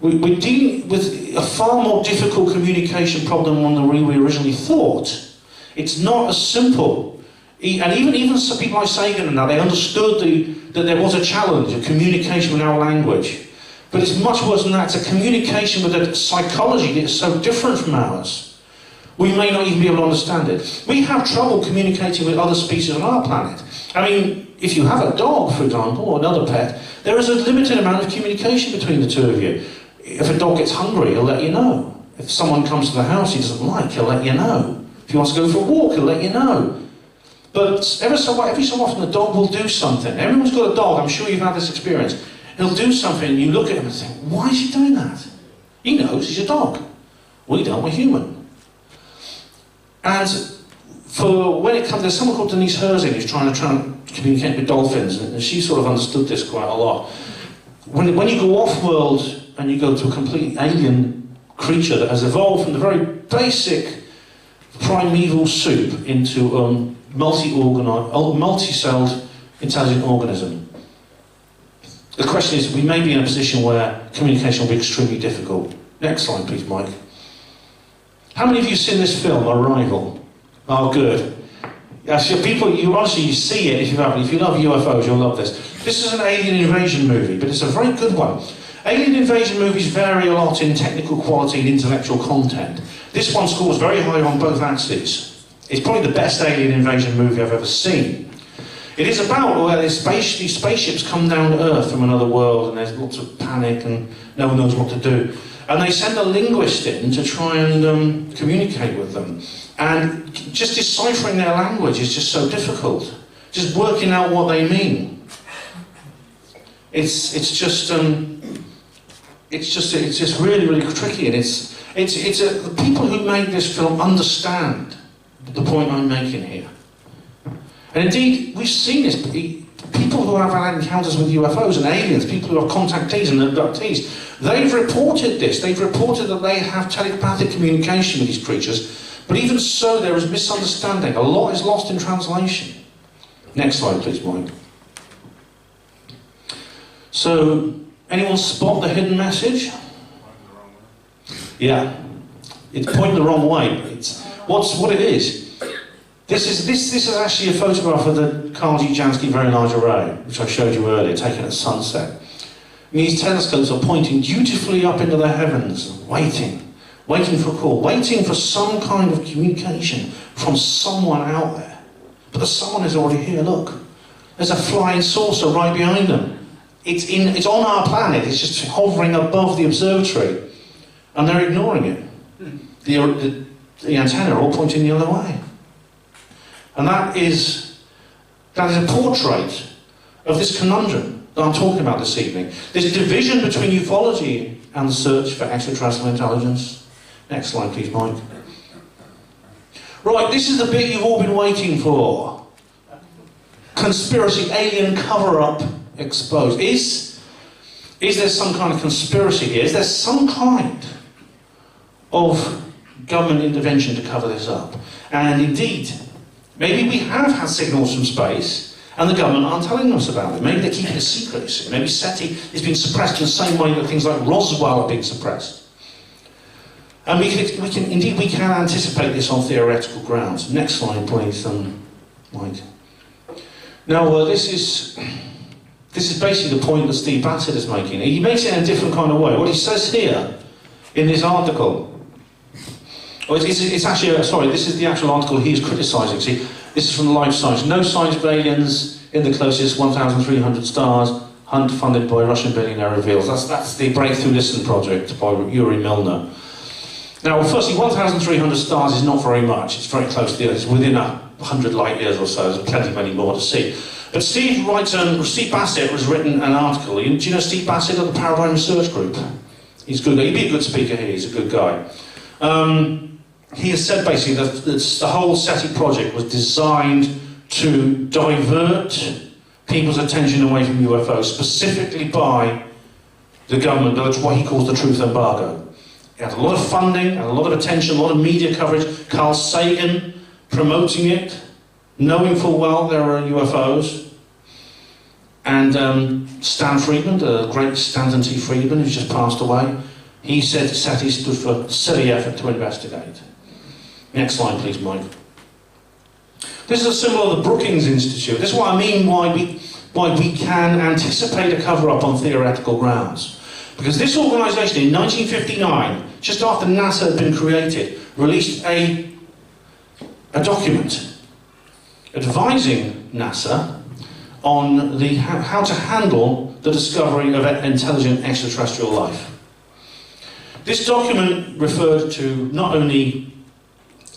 We're dealing with a far more difficult communication problem than we originally thought. It's not as simple. And even some people like Sagan and that, they understood that there was a challenge of communication with our language. But it's much worse than that. It's a communication with a psychology that is so different from ours. We may not even be able to understand it. We have trouble communicating with other species on our planet. I mean, if you have a dog, for example, or another pet, there is a limited amount of communication between the two of you. If a dog gets hungry, he'll let you know. If someone comes to the house he doesn't like, he'll let you know. If he wants to go for a walk, he'll let you know. But every so often the dog will do something. Everyone's got a dog, I'm sure you've had this experience. He'll do something and you look at him and think, why is he doing that? He knows he's a dog. We don't, we're human. And when it comes, there's someone called Denise Herzing who's trying to communicate with dolphins, and she sort of understood this quite a lot. When you go off-world and you go to a completely alien creature that has evolved from the very basic primeval soup into a multi-celled intelligent organism, the question is, we may be in a position where communication will be extremely difficult. Next slide, please, Mike. How many of you have seen this film, Arrival? Oh, good. People, you see it if you haven't. If you love UFOs, you'll love this. This is an alien invasion movie, but it's a very good one. Alien invasion movies vary a lot in technical quality and intellectual content. This one scores very high on both axes. It's probably the best alien invasion movie I've ever seen. It is about where these spaceships come down to Earth from another world, and there's lots of panic and no one knows what to do. And they send a linguist in to try and communicate with them. And just deciphering their language is just so difficult. Just working out what they mean. It's just really, really tricky, and the people who made this film understand the point I'm making here. And indeed, we've seen this. People who have had encounters with UFOs and aliens, people who are contactees and abductees, they've reported this. They've reported that they have telepathic communication with these creatures. But even so, there is misunderstanding. A lot is lost in translation. Next slide, please, Mike. So, anyone spot the hidden message? Yeah, it's pointing the wrong way. It's what it is. This is actually a photograph of the Carl-G-Jansky Very Large Array, which I showed you earlier, taken at sunset. And these telescopes are pointing dutifully up into the heavens, waiting for a call, waiting for some kind of communication from someone out there. But the someone is already here. Look, there's a flying saucer right behind them. It's on our planet. It's just hovering above the observatory, and they're ignoring it. The antennae are all pointing the other way. And that is a portrait of this conundrum that I'm talking about this evening. This division between ufology and the search for extraterrestrial intelligence. Next slide, please, Mike. Right, this is the bit you've all been waiting for. Conspiracy, alien cover-up exposed. Is there some kind of conspiracy here? Is there some kind of government intervention to cover this up? And indeed, maybe we have had signals from space and the government aren't telling us about it. Maybe they're keeping it secret. Maybe SETI is being suppressed in the same way that things like Roswell are being suppressed. And we can anticipate this on theoretical grounds. Next slide, please, Mike. Now, this is basically the point that Steve Bassett is making. He makes it in a different kind of way. What he says here in this article. It's actually, sorry, this is the actual article he's criticising. See, this is from Life Science. No signs of aliens in the closest 1,300 stars. Hunt funded by Russian billionaire reveals. That's the Breakthrough Listen project by Yuri Milner. Now, firstly, 1,300 stars is not very much. It's very close to the Earth. It's within 100 light years or so. There's plenty many more to see. But Steve Bassett has written an article. Do you know Steve Bassett of the Paradigm Research Group? He's good. He'd be a good speaker here. He's a good guy. He has said basically that the whole SETI project was designed to divert people's attention away from UFOs, specifically by the government. That's what he calls the truth embargo. It had a lot of funding, and a lot of attention, a lot of media coverage. Carl Sagan promoting it, knowing full well there are UFOs. And Stan Friedman, the great Stanton T. Friedman, who's just passed away, he said SETI stood for silly effort to investigate. Next slide, please, Mike. This is a symbol of the Brookings Institute. This is what I mean why we can anticipate a cover-up on theoretical grounds. Because this organisation in 1959, just after NASA had been created, released a document advising NASA on how to handle the discovery of intelligent extraterrestrial life. This document referred to not only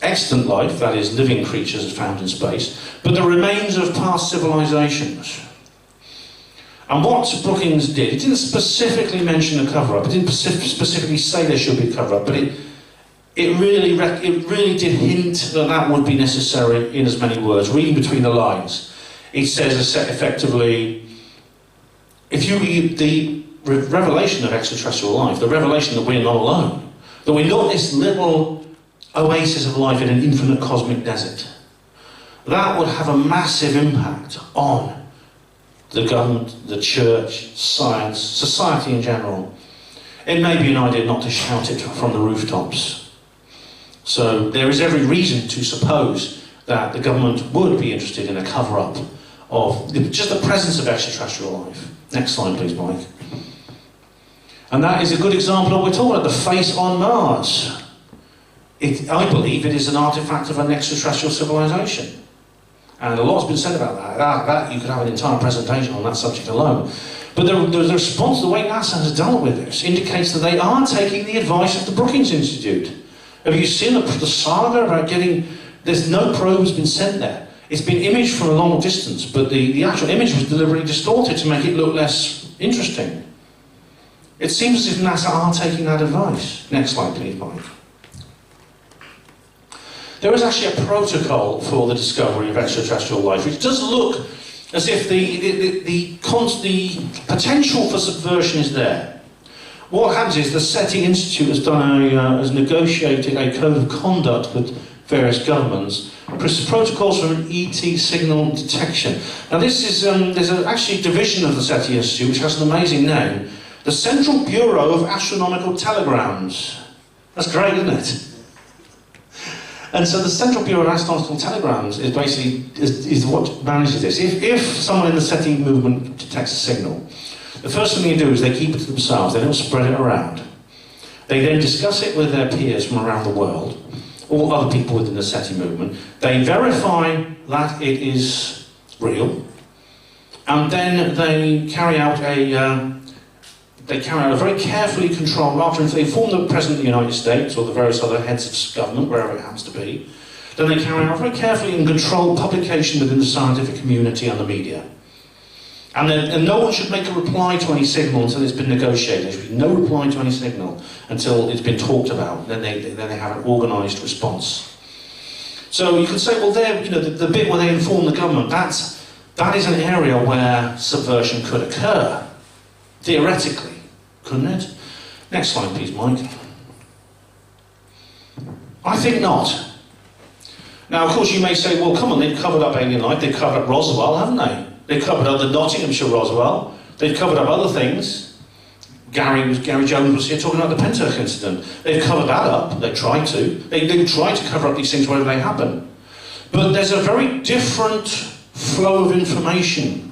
extant life, that is, living creatures found in space, but the remains of past civilizations. And what Brookings did, it didn't specifically mention a cover-up, it didn't specifically say there should be a cover-up, but it really did hint that that would be necessary in as many words. Reading between the lines, it says effectively, the revelation of extraterrestrial life, the revelation that we're not alone, that we're not this little oasis of life in an infinite cosmic desert, that would have a massive impact on the government, the church, science, society in general. It may be an idea not to shout it from the rooftops. So there is every reason to suppose that the government would be interested in a cover-up of just the presence of extraterrestrial life. Next slide, please, Mike. And that is a good example of what we're talking about, the face on Mars. I believe it is an artifact of an extraterrestrial civilization. And a lot's been said about that. You could have an entire presentation on that subject alone. But the response, the way NASA has dealt with this, indicates that they are taking the advice of the Brookings Institute. Have you seen the saga about there's no probes been sent there. It's been imaged from a long distance, but the actual image was deliberately distorted to make it look less interesting. It seems as if NASA are taking that advice. Next slide, please, Mike. There is actually a protocol for the discovery of extraterrestrial life, which does look as if the potential for subversion is there. What happens is the SETI Institute has negotiated a code of conduct with various governments, protocols for an ET signal detection. Now this is, there's actually a division of the SETI Institute which has an amazing name, the Central Bureau of Astronomical Telegrams. That's great, isn't it? And so the Central Bureau of Astronomical Telegrams is basically is what manages this. If someone in the SETI movement detects a signal, the first thing they do is they keep it to themselves, they don't spread it around. They then discuss it with their peers from around the world, or other people within the SETI movement. They verify that it is real, and then they carry out a very carefully controlled, after they inform the President of the United States or the various other heads of government, wherever it happens to be, then they carry out very carefully and controlled publication within the scientific community and the media. And no one should make a reply to any signal until it's been negotiated. There should be no reply to any signal until it's been talked about. Then they have an organised response. So you could say, well, there, you know, the bit where they inform the government, that is an area where subversion could occur, theoretically, couldn't it? Next slide, please, Mike. I think not. Now, of course, you may say, well, come on, they've covered up alien life, they've covered up Roswell, haven't they? They've covered up the Nottinghamshire Roswell. They've covered up other things. Gary Jones was here talking about the Pentook incident. They've covered that up. They tried to. They tried to cover up these things wherever they happen. But there's a very different flow of information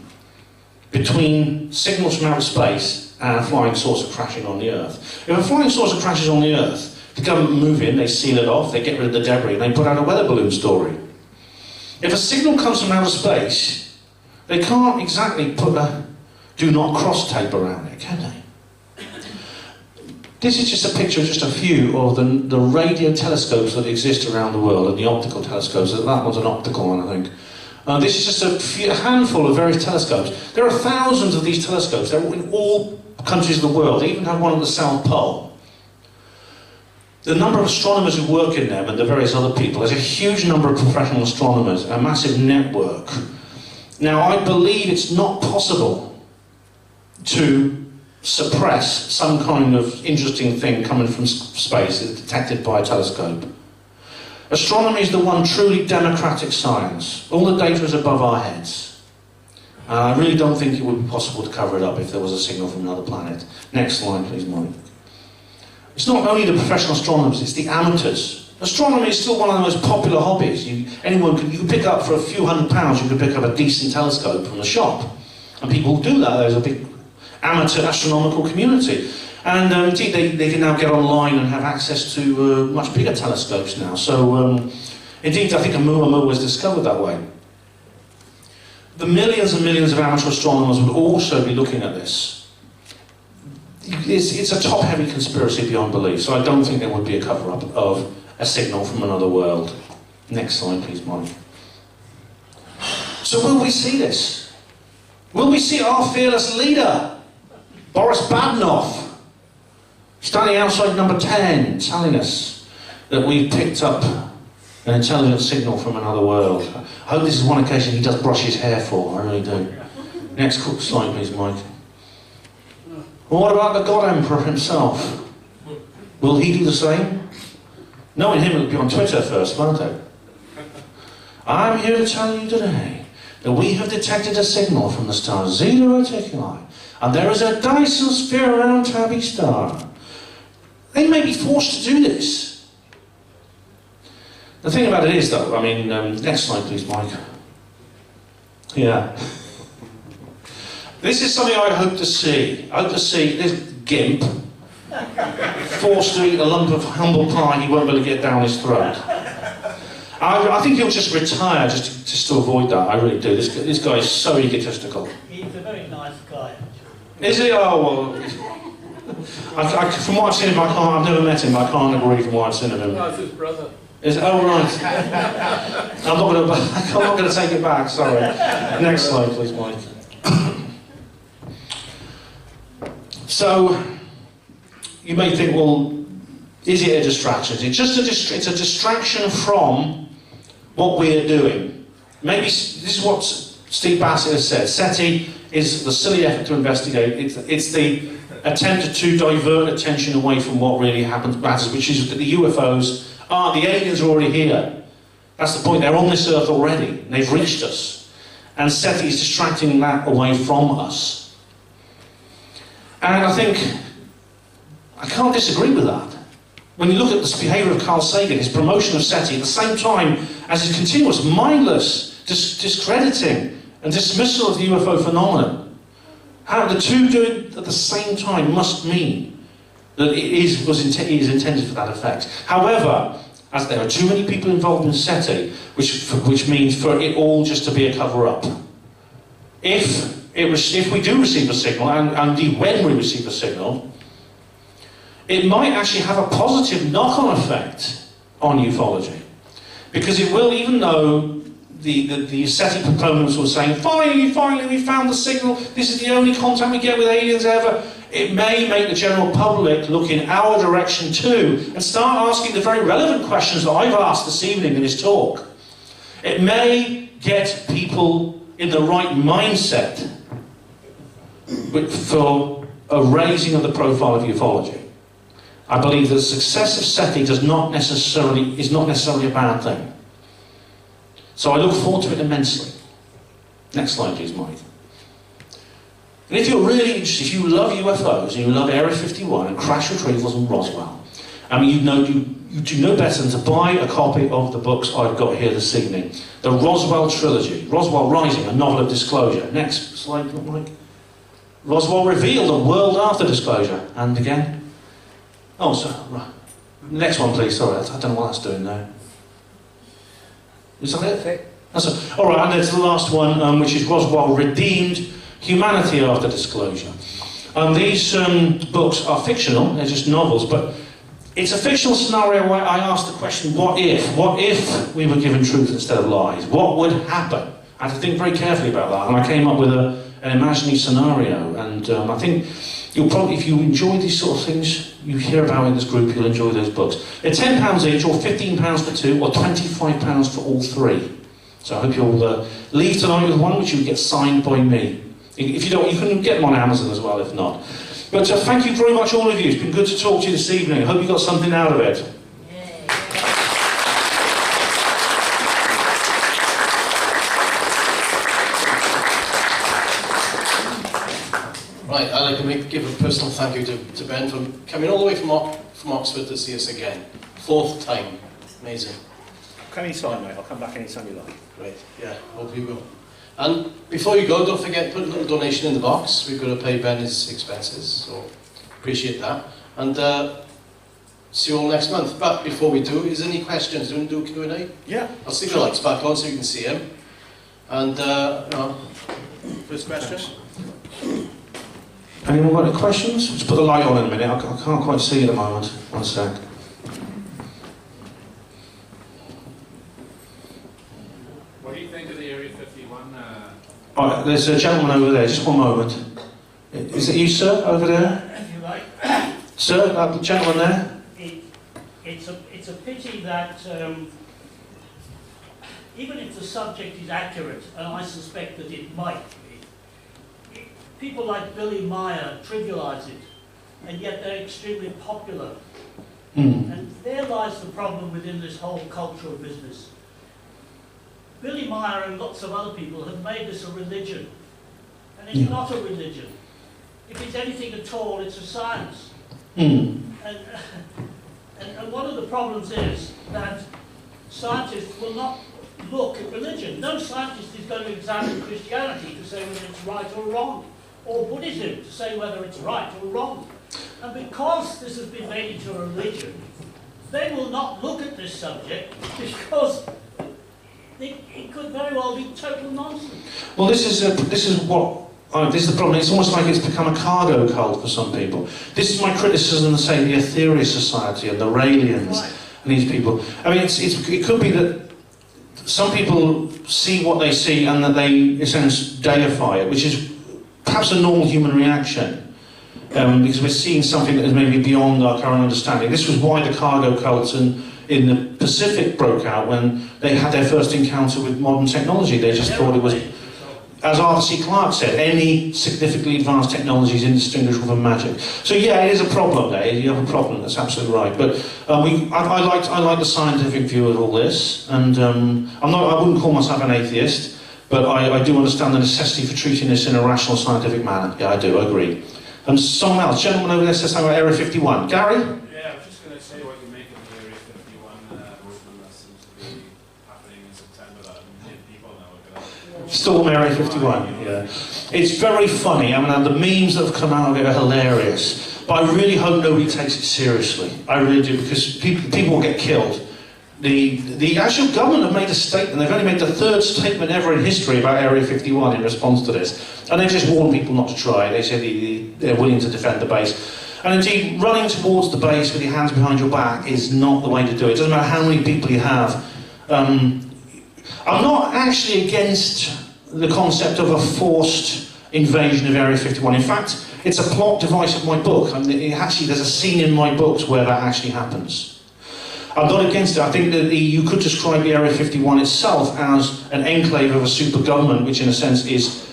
between signals from outer space and a flying saucer crashing on the Earth. If a flying saucer crashes on the Earth, the government move in, they seal it off, they get rid of the debris, and they put out a weather balloon story. If a signal comes from outer space, they can't exactly put a do not cross tape around it, can they? This is just a picture of just a few of the radio telescopes that exist around the world, and the optical telescopes. That one's an optical one, I think. This is just a handful of various telescopes. There are thousands of these telescopes. They're in all countries of the world. They even have one at the South Pole. The number of astronomers who work in them and the various other people, there's a huge number of professional astronomers, a massive network. Now, I believe it's not possible to suppress some kind of interesting thing coming from space that's detected by a telescope. Astronomy is the one truly democratic science. All the data is above our heads. And I really don't think it would be possible to cover it up if there was a signal from another planet. Next slide, please, Mike. It's not only the professional astronomers, it's the amateurs. Astronomy is still one of the most popular hobbies. You can pick up for a few £100, you can pick up a decent telescope from the shop. And people do that. There's a big amateur astronomical community. And indeed, they can now get online and have access to much bigger telescopes now. So, indeed, I think Oumuamua was discovered that way. The millions and millions of amateur astronomers would also be looking at this. It's a top-heavy conspiracy beyond belief, so I don't think there would be a cover-up of a signal from another world. Next slide, please, Mike. So will we see this? Will we see our fearless leader, Boris Badenoff, standing outside number 10, telling us that we've picked up an intelligent signal from another world? I hope this is one occasion he does brush his hair for, I really do. Next slide, please, Mike. Well, what about the God Emperor himself? Will he do the same? Knowing him, it'll be on Twitter first, won't it? I'm here to tell you today that we have detected a signal from the star Zeta Reticuli, and there is a Dyson sphere around Tabby Star. They may be forced to do this. The thing about it is, though, I mean, next slide, please, Mike. Yeah. This is something I hope to see. I hope to see this gimp forced to eat a lump of humble pie he won't be able to get down his throat. I think he'll just retire just to avoid that. I really do. This guy is so egotistical. He's a very nice guy, actually. Is he? Oh, well... from what I've seen of him, I've never met him, but I can't agree from what I've seen of him. No, it's his brother. Oh, right. I'm not going to take it back, sorry. Next slide, please, Mike. So, you may think, well, is it a distraction? It's just it's a distraction from what we're doing. Maybe this is what Steve Bassett has said. SETI is the silly effort to investigate. It's the attempt to divert attention away from what really matters, which is that the UFOs the aliens are already here. That's the point. They're on this Earth already. They've reached us. And SETI is distracting that away from us. And I think I can't disagree with that. When you look at the behaviour of Carl Sagan, his promotion of SETI, at the same time as his continuous, mindless discrediting and dismissal of the UFO phenomenon, how the two doing at the same time must mean that it is intended for that effect. However, as there are too many people involved in SETI, which means for it all just to be a cover-up. If we do receive a signal, and indeed when we receive a signal, it might actually have a positive knock-on effect on ufology. Because it will, even though the SETI proponents were saying, finally, we found the signal, this is the only contact we get with aliens ever, it may make the general public look in our direction too, and start asking the very relevant questions that I've asked this evening in this talk. It may get people in the right mindset for a raising of the profile of ufology. I believe that the success of SETI is not necessarily a bad thing. So I look forward to it immensely. Next slide, please, Mike. And if you're really interested, if you love UFOs and you love Area 51 and crash retrievals and Roswell, I mean, you do no better than to buy a copy of the books I've got here this evening. The Roswell trilogy, Roswell Rising, a novel of disclosure. Next slide, Mike. Roswell Revealed, a world after disclosure. And again. Oh, sorry. Right. Next one, please. Sorry, I don't know what that's doing now. Is that it? That's it. All right, and there's the last one, which is Roswell Redeemed, Humanity After Disclosure. These books are fictional, they're just novels, but it's a fictional scenario where I asked the question, what if? What if we were given truth instead of lies? What would happen? I had to think very carefully about that, and I came up with an imaginary scenario, and I think you'll probably, if you enjoy these sort of things you hear about in this group, you'll enjoy those books. They're £10 each, or £15 for two, or £25 for all three. So I hope you'll leave tonight with one, which you'll get signed by me. If you don't, you can get them on Amazon as well, if not. But thank you very much, all of you. It's been good to talk to you this evening. I hope you got something out of it. Right, I'd like to give a personal thank you to Ben for coming all the way from Oxford to see us again. 4th time. Amazing. Come anytime, mate. I'll come back anytime you like. Great, yeah, hope you will. And before you go, don't forget to put a little donation in the box. We've got to pay Ben his expenses, so appreciate that. And see you all next month. But before we do, is there any questions? Do you want to do Q&A? Yeah. I'll stick the lights back on so you can see him. And, first question? Anyone got any questions? Just put the light on in a minute. I can't quite see at the moment. One sec. What do you think of the Area 51? All right, there's a gentleman over there. Just one moment. Is it you, sir, over there? If you like. Sir, that gentleman there? It's a pity that even if the subject is accurate, and I suspect that it might be, people like Billy Meyer trivialise it, and yet they're extremely popular. And there lies the problem within this whole cultural business. Billy Meyer and lots of other people have made this a religion, and it's not a religion. If it's anything at all, it's a science. And one of the problems is that scientists will not look at religion. No scientist is going to examine Christianity to say whether it's right or wrong, or Buddhism to say whether it's right or wrong. And because this has been made into a religion, they will not look at this subject because it could very well be total nonsense. Well, this is the problem. It's almost like it's become a cargo cult for some people. This is my criticism of, say, the Ethereal Society and the Raelians and these people. I mean, it could be that some people see what they see and that they, in a sense, deify it, which is perhaps a normal human reaction. because we're seeing something that is maybe beyond our current understanding. This was why the cargo cult in the Pacific broke out when they had their first encounter with modern technology. They just thought it was, as Arthur C. Clarke said, any significantly advanced technology is indistinguishable from magic. So yeah, it is a problem there. You have a problem. That's absolutely right. But I like the scientific view of all this, and I wouldn't call myself an atheist, but I do understand the necessity for treating this in a rational, scientific manner. Yeah, I do. I agree. And someone else, gentleman over there, says something about Area 51. Gary? Yeah, I was just going to say what you make of the Area 51 movement that seems to be happening in September. That people now look at that. Storm Area 51, yeah. It's very funny. I mean, the memes that have come out of it are hilarious. But I really hope nobody takes it seriously. I really do, because people will get killed. The actual government have made a statement. They've only made the third statement ever in history about Area 51 in response to this. And they've just warned people not to try. They said they're willing to defend the base. And indeed, running towards the base with your hands behind your back is not the way to do it. It doesn't matter how many people you have. I'm not actually against the concept of a forced invasion of Area 51. In fact, it's a plot device of my book. I mean, there's a scene in my books where that actually happens. I'm not against it. I think that you could describe the Area 51 itself as an enclave of a super government, which in a sense it's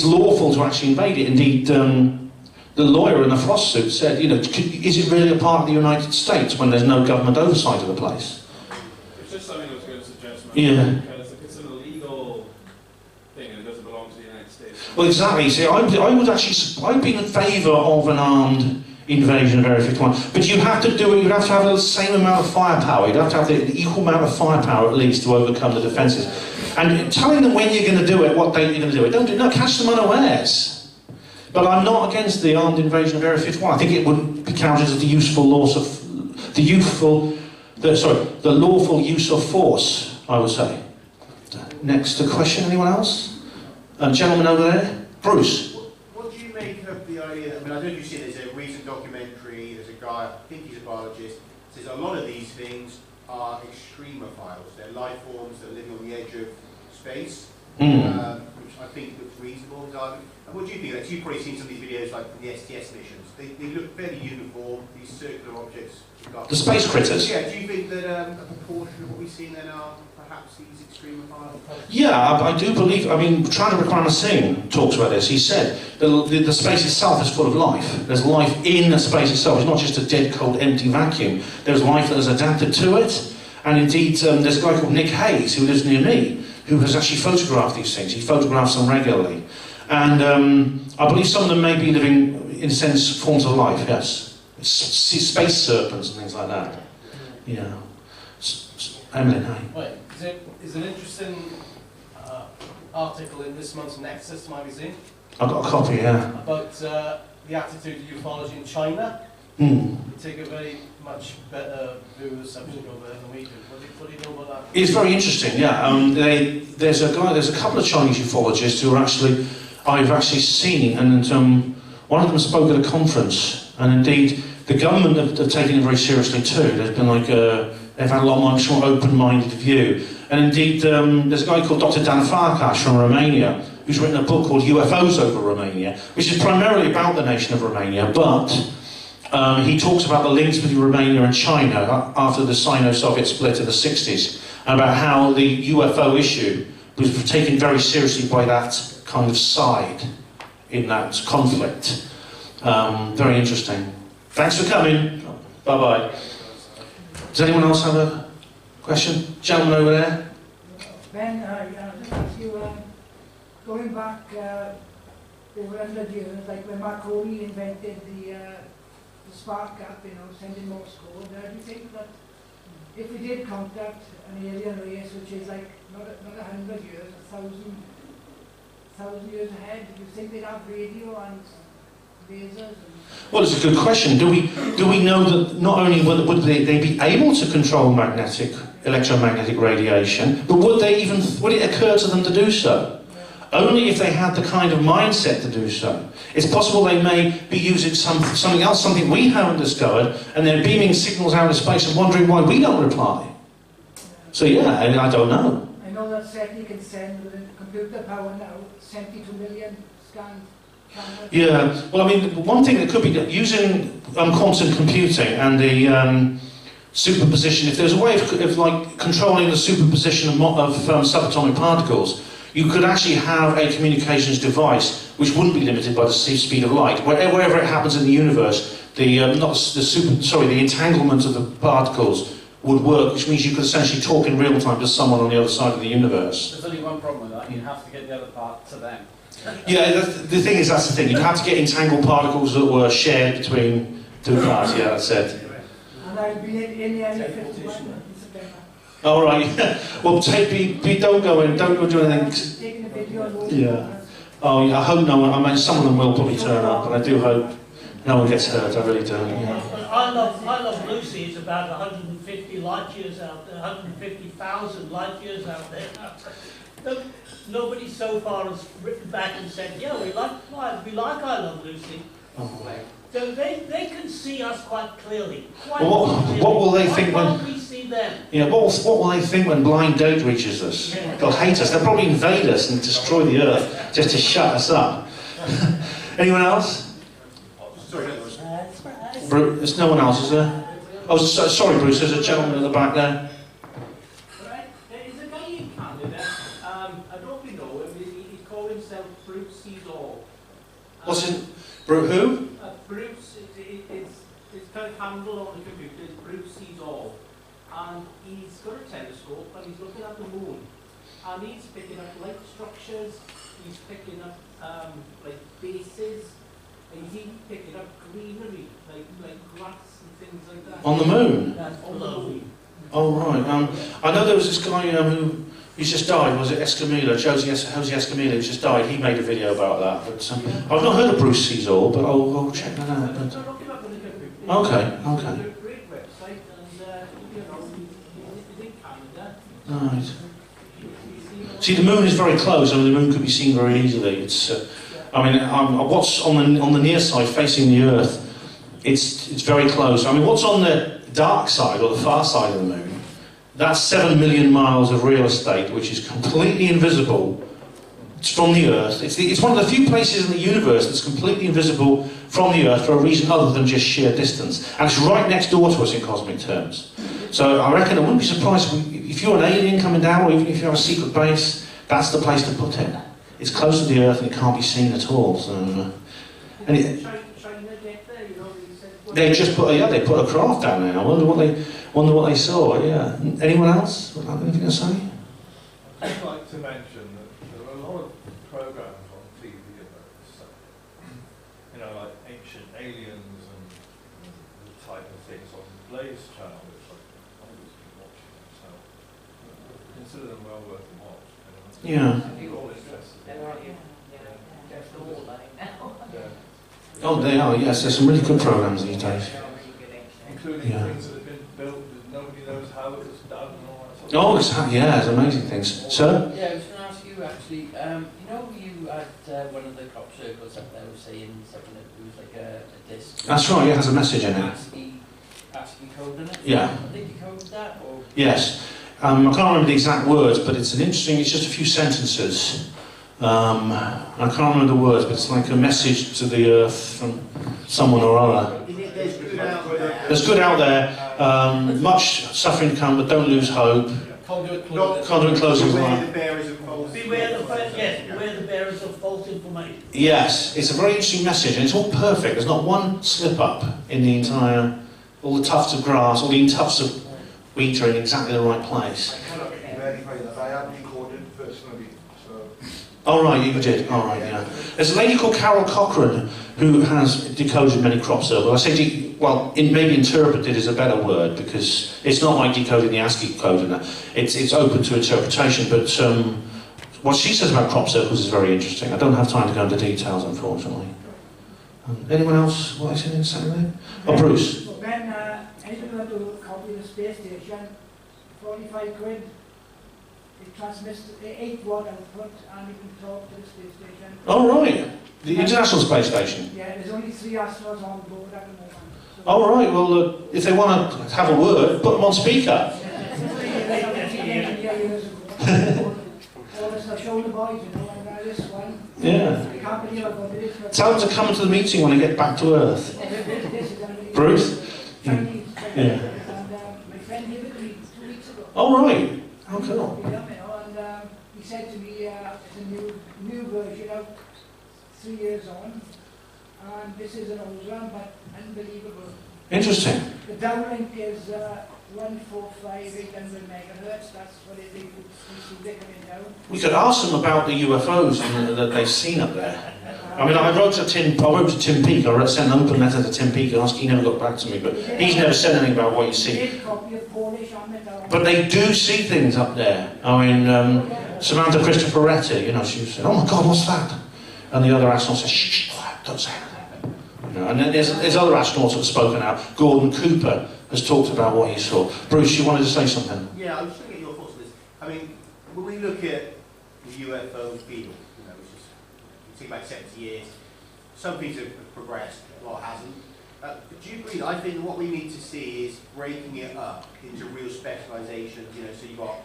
lawful to actually invade it. Indeed, the lawyer in the frost suit said, is it really a part of the United States when there's no government oversight of the place? It's just something I was going to suggest, yeah. Because it's an illegal thing and it doesn't belong to the United States. Well, exactly. See, I'd be in favour of an armed invasion of Area 51, but you have to do it. You'd have to have the same amount of firepower. You'd have to have the equal amount of firepower at least to overcome the defences. And telling them when you're going to do it, what date you're going to do it, catch them unawares. But I'm not against the armed invasion of Area 51. I think it would be counted as the lawful use of force, I would say. Next question, anyone else? Gentleman over there, Bruce. What do you make of the idea? I mean, I don't know if you've seen there's a recent documentary. There's a guy, I think he's a biologist, says a lot of these things are extremophiles. They're life forms that are living on the edge of space, which I think looks reasonable. And what do you think of that? You've probably seen some of these videos like from the STS missions. They look fairly uniform, these circular objects. The space critters? Yeah, do you think that a proportion of what we've seen then are perhaps these extremophiles? Yeah, I do believe, Chandravikrama Singh talks about this. He said the space itself is full of life. There's life in the space itself. It's not just a dead, cold, empty vacuum. There's life that has adapted to it. And indeed, there's a guy called Nick Hayes, who lives near me, who has actually photographed these things. He photographs them regularly. And I believe some of them may be living, in a sense, forms of life, yes. Space serpents and things like that. Yeah. Emlyn, hi. Right. There's an interesting article in this month's Nexus magazine. I've got a copy, yeah. About the attitude of ufology in China. They take a very much better view of the subject over there than we do. What do you know about that? It's very interesting, yeah. There's a couple of Chinese ufologists who I've actually seen, and one of them spoke at a conference, and indeed the government have taken it very seriously too. There's been they've had a lot much more open-minded view. And indeed, there's a guy called Dr. Dan Farkas from Romania, who's written a book called UFOs over Romania, which is primarily about the nation of Romania, but he talks about the links between Romania and China after the Sino-Soviet split in the 60s, and about how the UFO issue was taken very seriously by that kind of side in that conflict. Very interesting. Thanks for coming. Bye-bye. Does anyone else have a question? Gentleman over there. Ben, just ask you, going back over 100 years, like when Marconi invented the spark gap, sending Morse code, do you think that if we did contact an alien race, which is like not 100 years, 1,000 years ahead, do you think they'd have radio and lasers? Well, it's a good question. Do we know that not only would they be able to control electromagnetic radiation, but would it occur to them to do so? Only if they had the kind of mindset to do so. It's possible they may be using something else, something we haven't discovered, and they're beaming signals out of space and wondering why we don't reply. So yeah, I don't know. I know that certainly can send with computer power now 72 million scans Yeah, well, I mean, one thing that could be using quantum computing and the superposition. If there's a way of like controlling the superposition of subatomic particles, you could actually have a communications device which wouldn't be limited by the speed of light. Wherever it happens in the universe, the entanglement of the particles would work, which means you could essentially talk in real time to someone on the other side of the universe. There's only one problem with that, you have to get the other part to them. Yeah, the thing is, that's the thing. You'd have to get entangled particles that were shared between two parts. Yeah, that's it. And I'll be in the Area 51 in September. All right. Well, don't go do anything. Taking a video. Yeah. Oh, yeah, I hope no one. I mean, some of them will probably turn up, but I do hope no one gets hurt. I really do. Yeah. I Love Lucy is about 150 light years out there, 150,000 light years out there. Nobody so far has written back and said, yeah, we like I Love Lucy. So they can see us quite clearly. What will they think when? Why can't we see them? Yeah. What will they think when blind date reaches us? They'll hate us. They'll probably invade us and destroy the earth just to shut us up. Anyone else? There's no one else, is there? Oh, sorry, Bruce. There's a gentleman at the back there. There's a guy in Canada. I don't know him. He called himself Bruce Sees All. What's his? Who? Bruce. It's kind of handled on the computer. It's Bruce Sees All, and he's got a telescope and he's looking at the moon, and he's picking up light structures. He's picking up like bases. And he's even picking up greenery, like grass and things like that. On the moon? On the moon. Oh, right. I know there was this guy who's just died, was it Escamilla? Jose Escamilla, who's just died. He made a video about that. But I've not heard of Bruce Sees All, but I'll check that out. But... Okay. It's a great website, and he's in Canada. Right. See, the moon is very close. I mean, the moon could be seen very easily. It's... I mean, what's on the near side facing the Earth, it's very close. I mean, what's on the dark side, or the far side of the moon, that's 7 million miles of real estate, which is completely invisible from the Earth. It's one of the few places in the universe that's completely invisible from the Earth for a reason other than just sheer distance. And it's right next door to us in cosmic terms. So I reckon I wouldn't be surprised if you're an alien coming down, or even if you have a secret base, that's the place to put it. It's close to the Earth and it can't be seen at all. So, and they just put they put a craft down there. I wonder what they saw. Yeah. Anyone else? Anything to say? I'd like to mention that there are a lot of programs on TV about this stuff. Like Ancient Aliens and the type of things on Blaze Channel, which I've always been watching myself. Consider them well worth a watch. Yeah. Oh, they are, yes. There's some really good programs these days. Including things that have been built that nobody knows how it was done and all that sort of stuff. It's amazing things. Sir? Yeah, I was going to ask you actually, you had one of the crop circles up there was saying something that it was like a disc. That's right, it has a message in it. ASCII code in it? Yeah. Have they decoded that? Or? Yes. I can't remember the exact words, but it's just a few sentences. I can't remember the words, but it's like a message to the Earth from someone or other. There's good out there. Much suffering to come, but don't lose hope. Conduit closing line. Beware the bearers of false information. Yes, it's a very interesting message, and it's all perfect. There's not one slip up in the entire. All the tufts of grass, all the tufts of wheat are in exactly the right place. I had recorded personally, so... Oh right, you did. All right, yeah. There's a lady called Carol Cochran who has decoded many crop circles. I say, maybe interpreted is a better word, because it's not like decoding the ASCII code, and it's open to interpretation. But what she says about crop circles is very interesting. I don't have time to go into details, unfortunately. Anyone else? What I said in Saturday? Oh, Bruce. When anyone went to copy the space station, 45 quid. It transmits 8 watt output, and you can talk to the space station. Oh right, the International Space Station. Yeah, there's only 3 astronauts on board at the moment. So Oh right, well if they want to have a word, put them on speaker. I showed the boys, you know, and this one. Yeah. I can't believe I've got this. Tell them to come to the meeting when they get back to Earth. This is unbelievable. Bruce? Chinese. Yeah. And my friend gave it to me 2 weeks ago. Oh, right. Okay. You know, and he said to me, it's a new version out 3 years on, and this is an old one, but unbelievable. Interesting. The downlink is 145,800 megahertz. That's what it is. They're coming down. We could ask them about the UFOs that they've seen up there. I mean, I wrote to Tim Peake. I sent an open letter to Tim Peake asking. He never got back to me, but he's never said anything about what you see. But they do see things up there. I mean, Samantha Cristoforetti, you know, she said, "Oh my God, what's that?" And the other astronaut said, "Shh, quiet, don't say anything." You know, and then there's other astronauts that have spoken out. Gordon Cooper has talked about what he saw. Bruce, you wanted to say something? Yeah, I was trying to get your thoughts on this. I mean, when we look at the UFO field, you know, which is, you think about 70 years, some things have progressed, a lot hasn't. Do you agree? I think what we need to see is breaking it up into real specialisations. You know, so you've got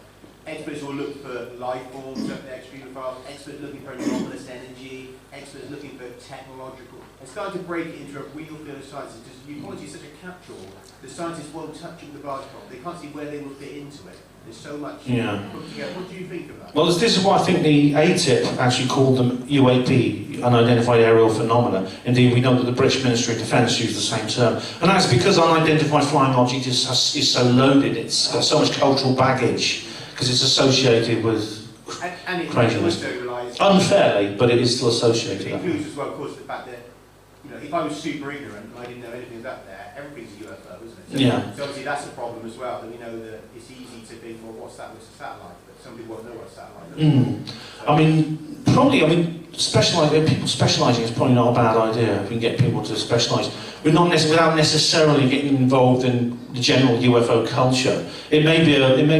experts who will look for life forms at the extreme far, experts looking for anomalous energy, experts looking for technological, and starting to break it into a real field of science. Because ufology is such a catch-all, the scientists won't touch it with a barge pole. They can't see where they will fit into it. There's so much put together. What do you think of that? Well, this is why I think the ATIP actually called them UAP, unidentified aerial phenomena. Indeed, we know that the British Ministry of Defence used the same term. And that's because unidentified flying object is so loaded, it's got so much cultural baggage, because it's associated with craziness. Unfairly, but it is still associated. It includes as well, of course, the fact that, you know, if I was super ignorant and I didn't know anything about that, everything's a UFO, isn't it? So, yeah. So obviously that's a problem as well, that we know that it's easy to think, well, what's that? It's a satellite, but some people won't know what a satellite is. I mean, probably, people specialising is probably not a bad idea. If we can get people to specialise, without necessarily getting involved in the general UFO culture. It may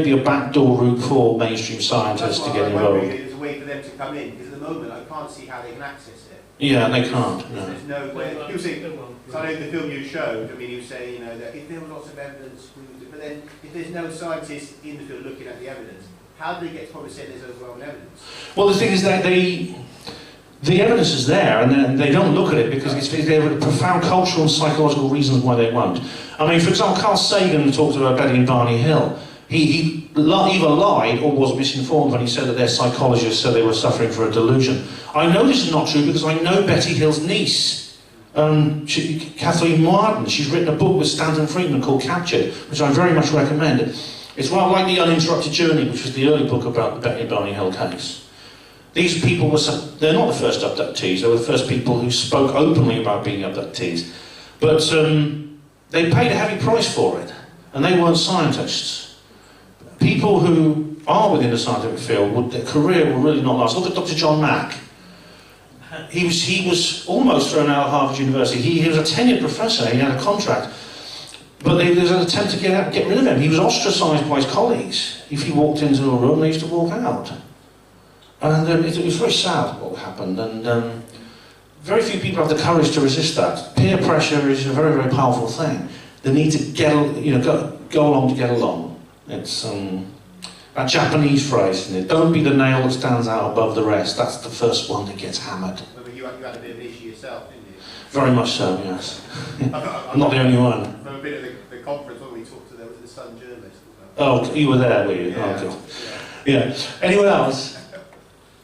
be a backdoor route for mainstream scientists to get involved. There's a way for them to come in, because at the moment I can't see how they can access it. Yeah, they can't. No. There's no way. People say, so I know the film you showed, I mean, he was saying, you know, that if there were lots of evidence, we would do, but then if there's no scientists in the field looking at the evidence, how do they get to probably say there's overwhelming evidence? Well, the thing is that the evidence is there, and then they don't look at it because there are profound cultural and psychological reasons why they won't. I mean, for example, Carl Sagan talked about Betty and Barney Hill. He either lied or was misinformed when he said that they're psychologists, so they were suffering for a delusion. I know this is not true because I know Betty Hill's niece, Kathleen Marden. She's written a book with Stanton Friedman called Captured, which I very much recommend. It's rather like The Uninterrupted Journey, which was the early book about the Betty and Barney Hill case. These people they're not the first abductees, they were the first people who spoke openly about being abductees. But they paid a heavy price for it, and they weren't scientists. People who are within the scientific field, their career will really not last. Look at Dr. John Mack. He was almost thrown out of Harvard University. He was a tenured professor, he had a contract. But there was an attempt to get rid of him. He was ostracised by his colleagues. If he walked into a room, they used to walk out. And it was very sad what happened. And very few people have the courage to resist that. Peer pressure is a very, very powerful thing. The need to go along to get along. It's that Japanese phrase, isn't it? Don't be the nail that stands out above the rest. That's the first one that gets hammered. But you had a bit of an issue yourself, didn't you? Very much so, yes. I'm not the only one. I've been at the conference when we talked to there was the Sun journalist. Oh, you were there, were you? Yeah. Oh, God. Yeah. Anyone else?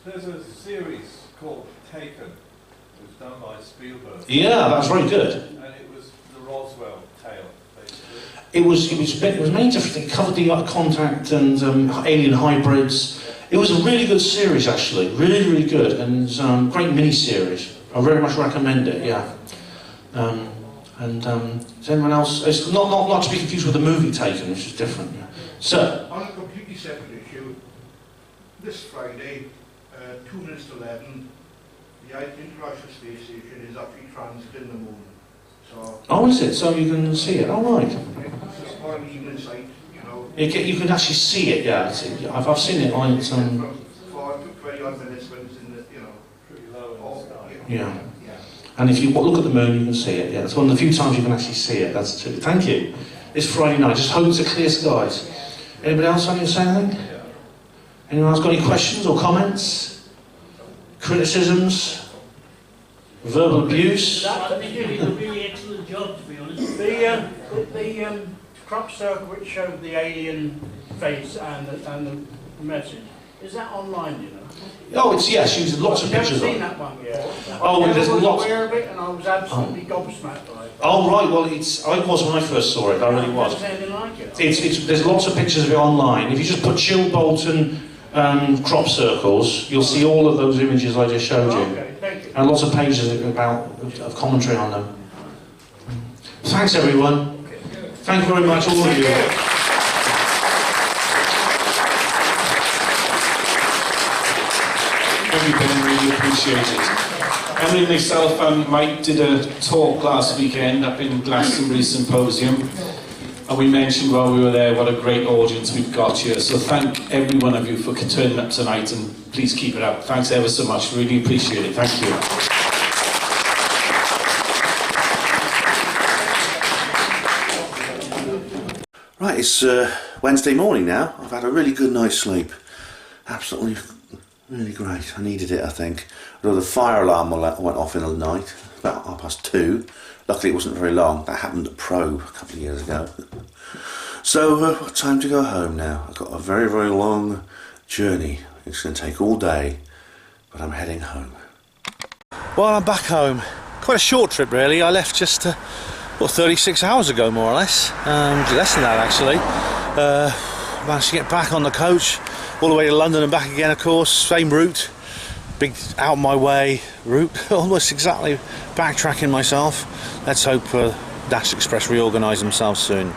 There's a series called Taken. It was done by Spielberg. Yeah, that was very good. And it was the Roswell tale, basically. It was made different. It covered the contact and alien hybrids. It was a really good series, actually. Really, really good. And great mini-series. I very much recommend it, yeah. Is anyone else? It's not to be confused with the movie Taken, which is different. Yeah. So, on a completely separate issue, this Friday, 2 minutes to 11, the International Space Station is actually transiting the moon. So. Oh, is it? So you can see it? Oh, right. It's just for an evening sight, you know. You can actually see it, yeah. I've seen it on some. For 20 odd minutes when it's in the, you know, pretty low in the sky. Yeah. And if you look at the moon, you can see it. Yeah, it's one of the few times you can actually see it. That's true. Thank you. It's Friday night. Just hope it's a clear skies. Anybody else want to say anything? Anyone else got any questions or comments? Criticisms? Verbal abuse? They did a really excellent job, to be honest. The crop circle which showed the alien face and the message, is that online, you know? Oh, it's, yes, using lots of pictures I've of never it. seen that one yet. Oh, I there's was lots. aware of it and I was absolutely gobsmacked by it. Oh, right, well, I was when I first saw it, I really was. Anything like it. There's lots of pictures of it online. If you just put Chill Bolton crop circles, you'll see all of those images I just showed you. Okay, thank you. And lots of pages of commentary on them. Thanks, everyone. Thank you very much, all of you. Thank you, Ben, really appreciate it. Emily and myself and Mike did a talk last weekend up in Glastonbury Symposium, and we mentioned while we were there what a great audience we've got here. So thank every one of you for turning up tonight, and please keep it up. Thanks ever so much, really appreciate it. Thank you. Right, it's Wednesday morning now. I've had a really good night's sleep. Absolutely, really great. I needed it, I think. Although the fire alarm went off in the night, about 2:30. Luckily it wasn't very long. That happened at Probe a couple of years ago. So, time to go home now. I've got a very, very long journey. It's going to take all day, but I'm heading home. Well, I'm back home. Quite a short trip, really. I left just 36 hours ago, more or less. Less than that, actually. Managed to get back on the coach, all the way to London and back again, of course. Same route, big out my way route, almost exactly backtracking myself. Let's hope Dash Express reorganise themselves soon.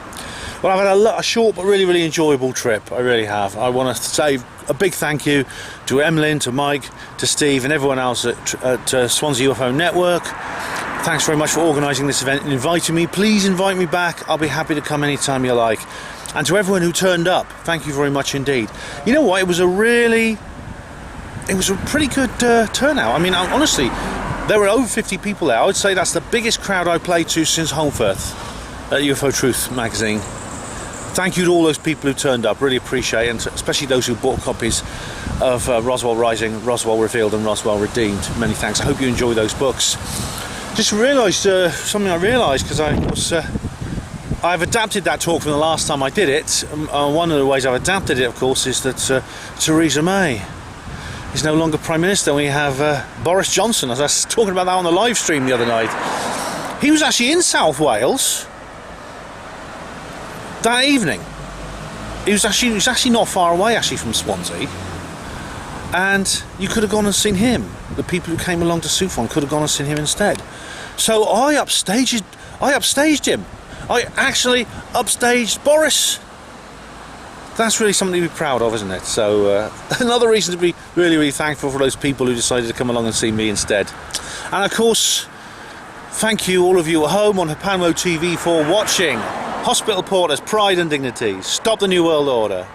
Well, I've had a short but really, really enjoyable trip. I really have. I want to say a big thank you to Emlyn, to Mike, to Steve and everyone else at Swansea UFO Network. Thanks very much for organising this event and inviting me. Please invite me back. I'll be happy to come anytime you like. And to everyone who turned up, thank you very much indeed. You know what? It was a pretty good turnout. I mean, honestly, there were over 50 people there. I would say that's the biggest crowd I played to since Holmfirth at UFO Truth magazine. Thank you to all those people who turned up. Really appreciate it, and especially those who bought copies of Roswell Rising, Roswell Revealed and Roswell Redeemed. Many thanks. I hope you enjoy those books. Just realised something I realised because I've adapted that talk from the last time I did it. One of the ways I've adapted it, of course, is that Theresa May is no longer Prime Minister. We have Boris Johnson, as I was talking about that on the live stream the other night. He was actually in South Wales that evening. He was actually not far away, actually, from Swansea. And you could have gone and seen him. The people who came along to SUFON could have gone and seen him instead. So I upstaged him. I actually upstaged Boris. That's really something to be proud of, isn't it? So another reason to be really, really thankful for those people who decided to come along and see me instead. And of course, thank you all of you at home on Hapanmo TV for watching. Hospital Porters, Pride and Dignity. Stop the New World Order.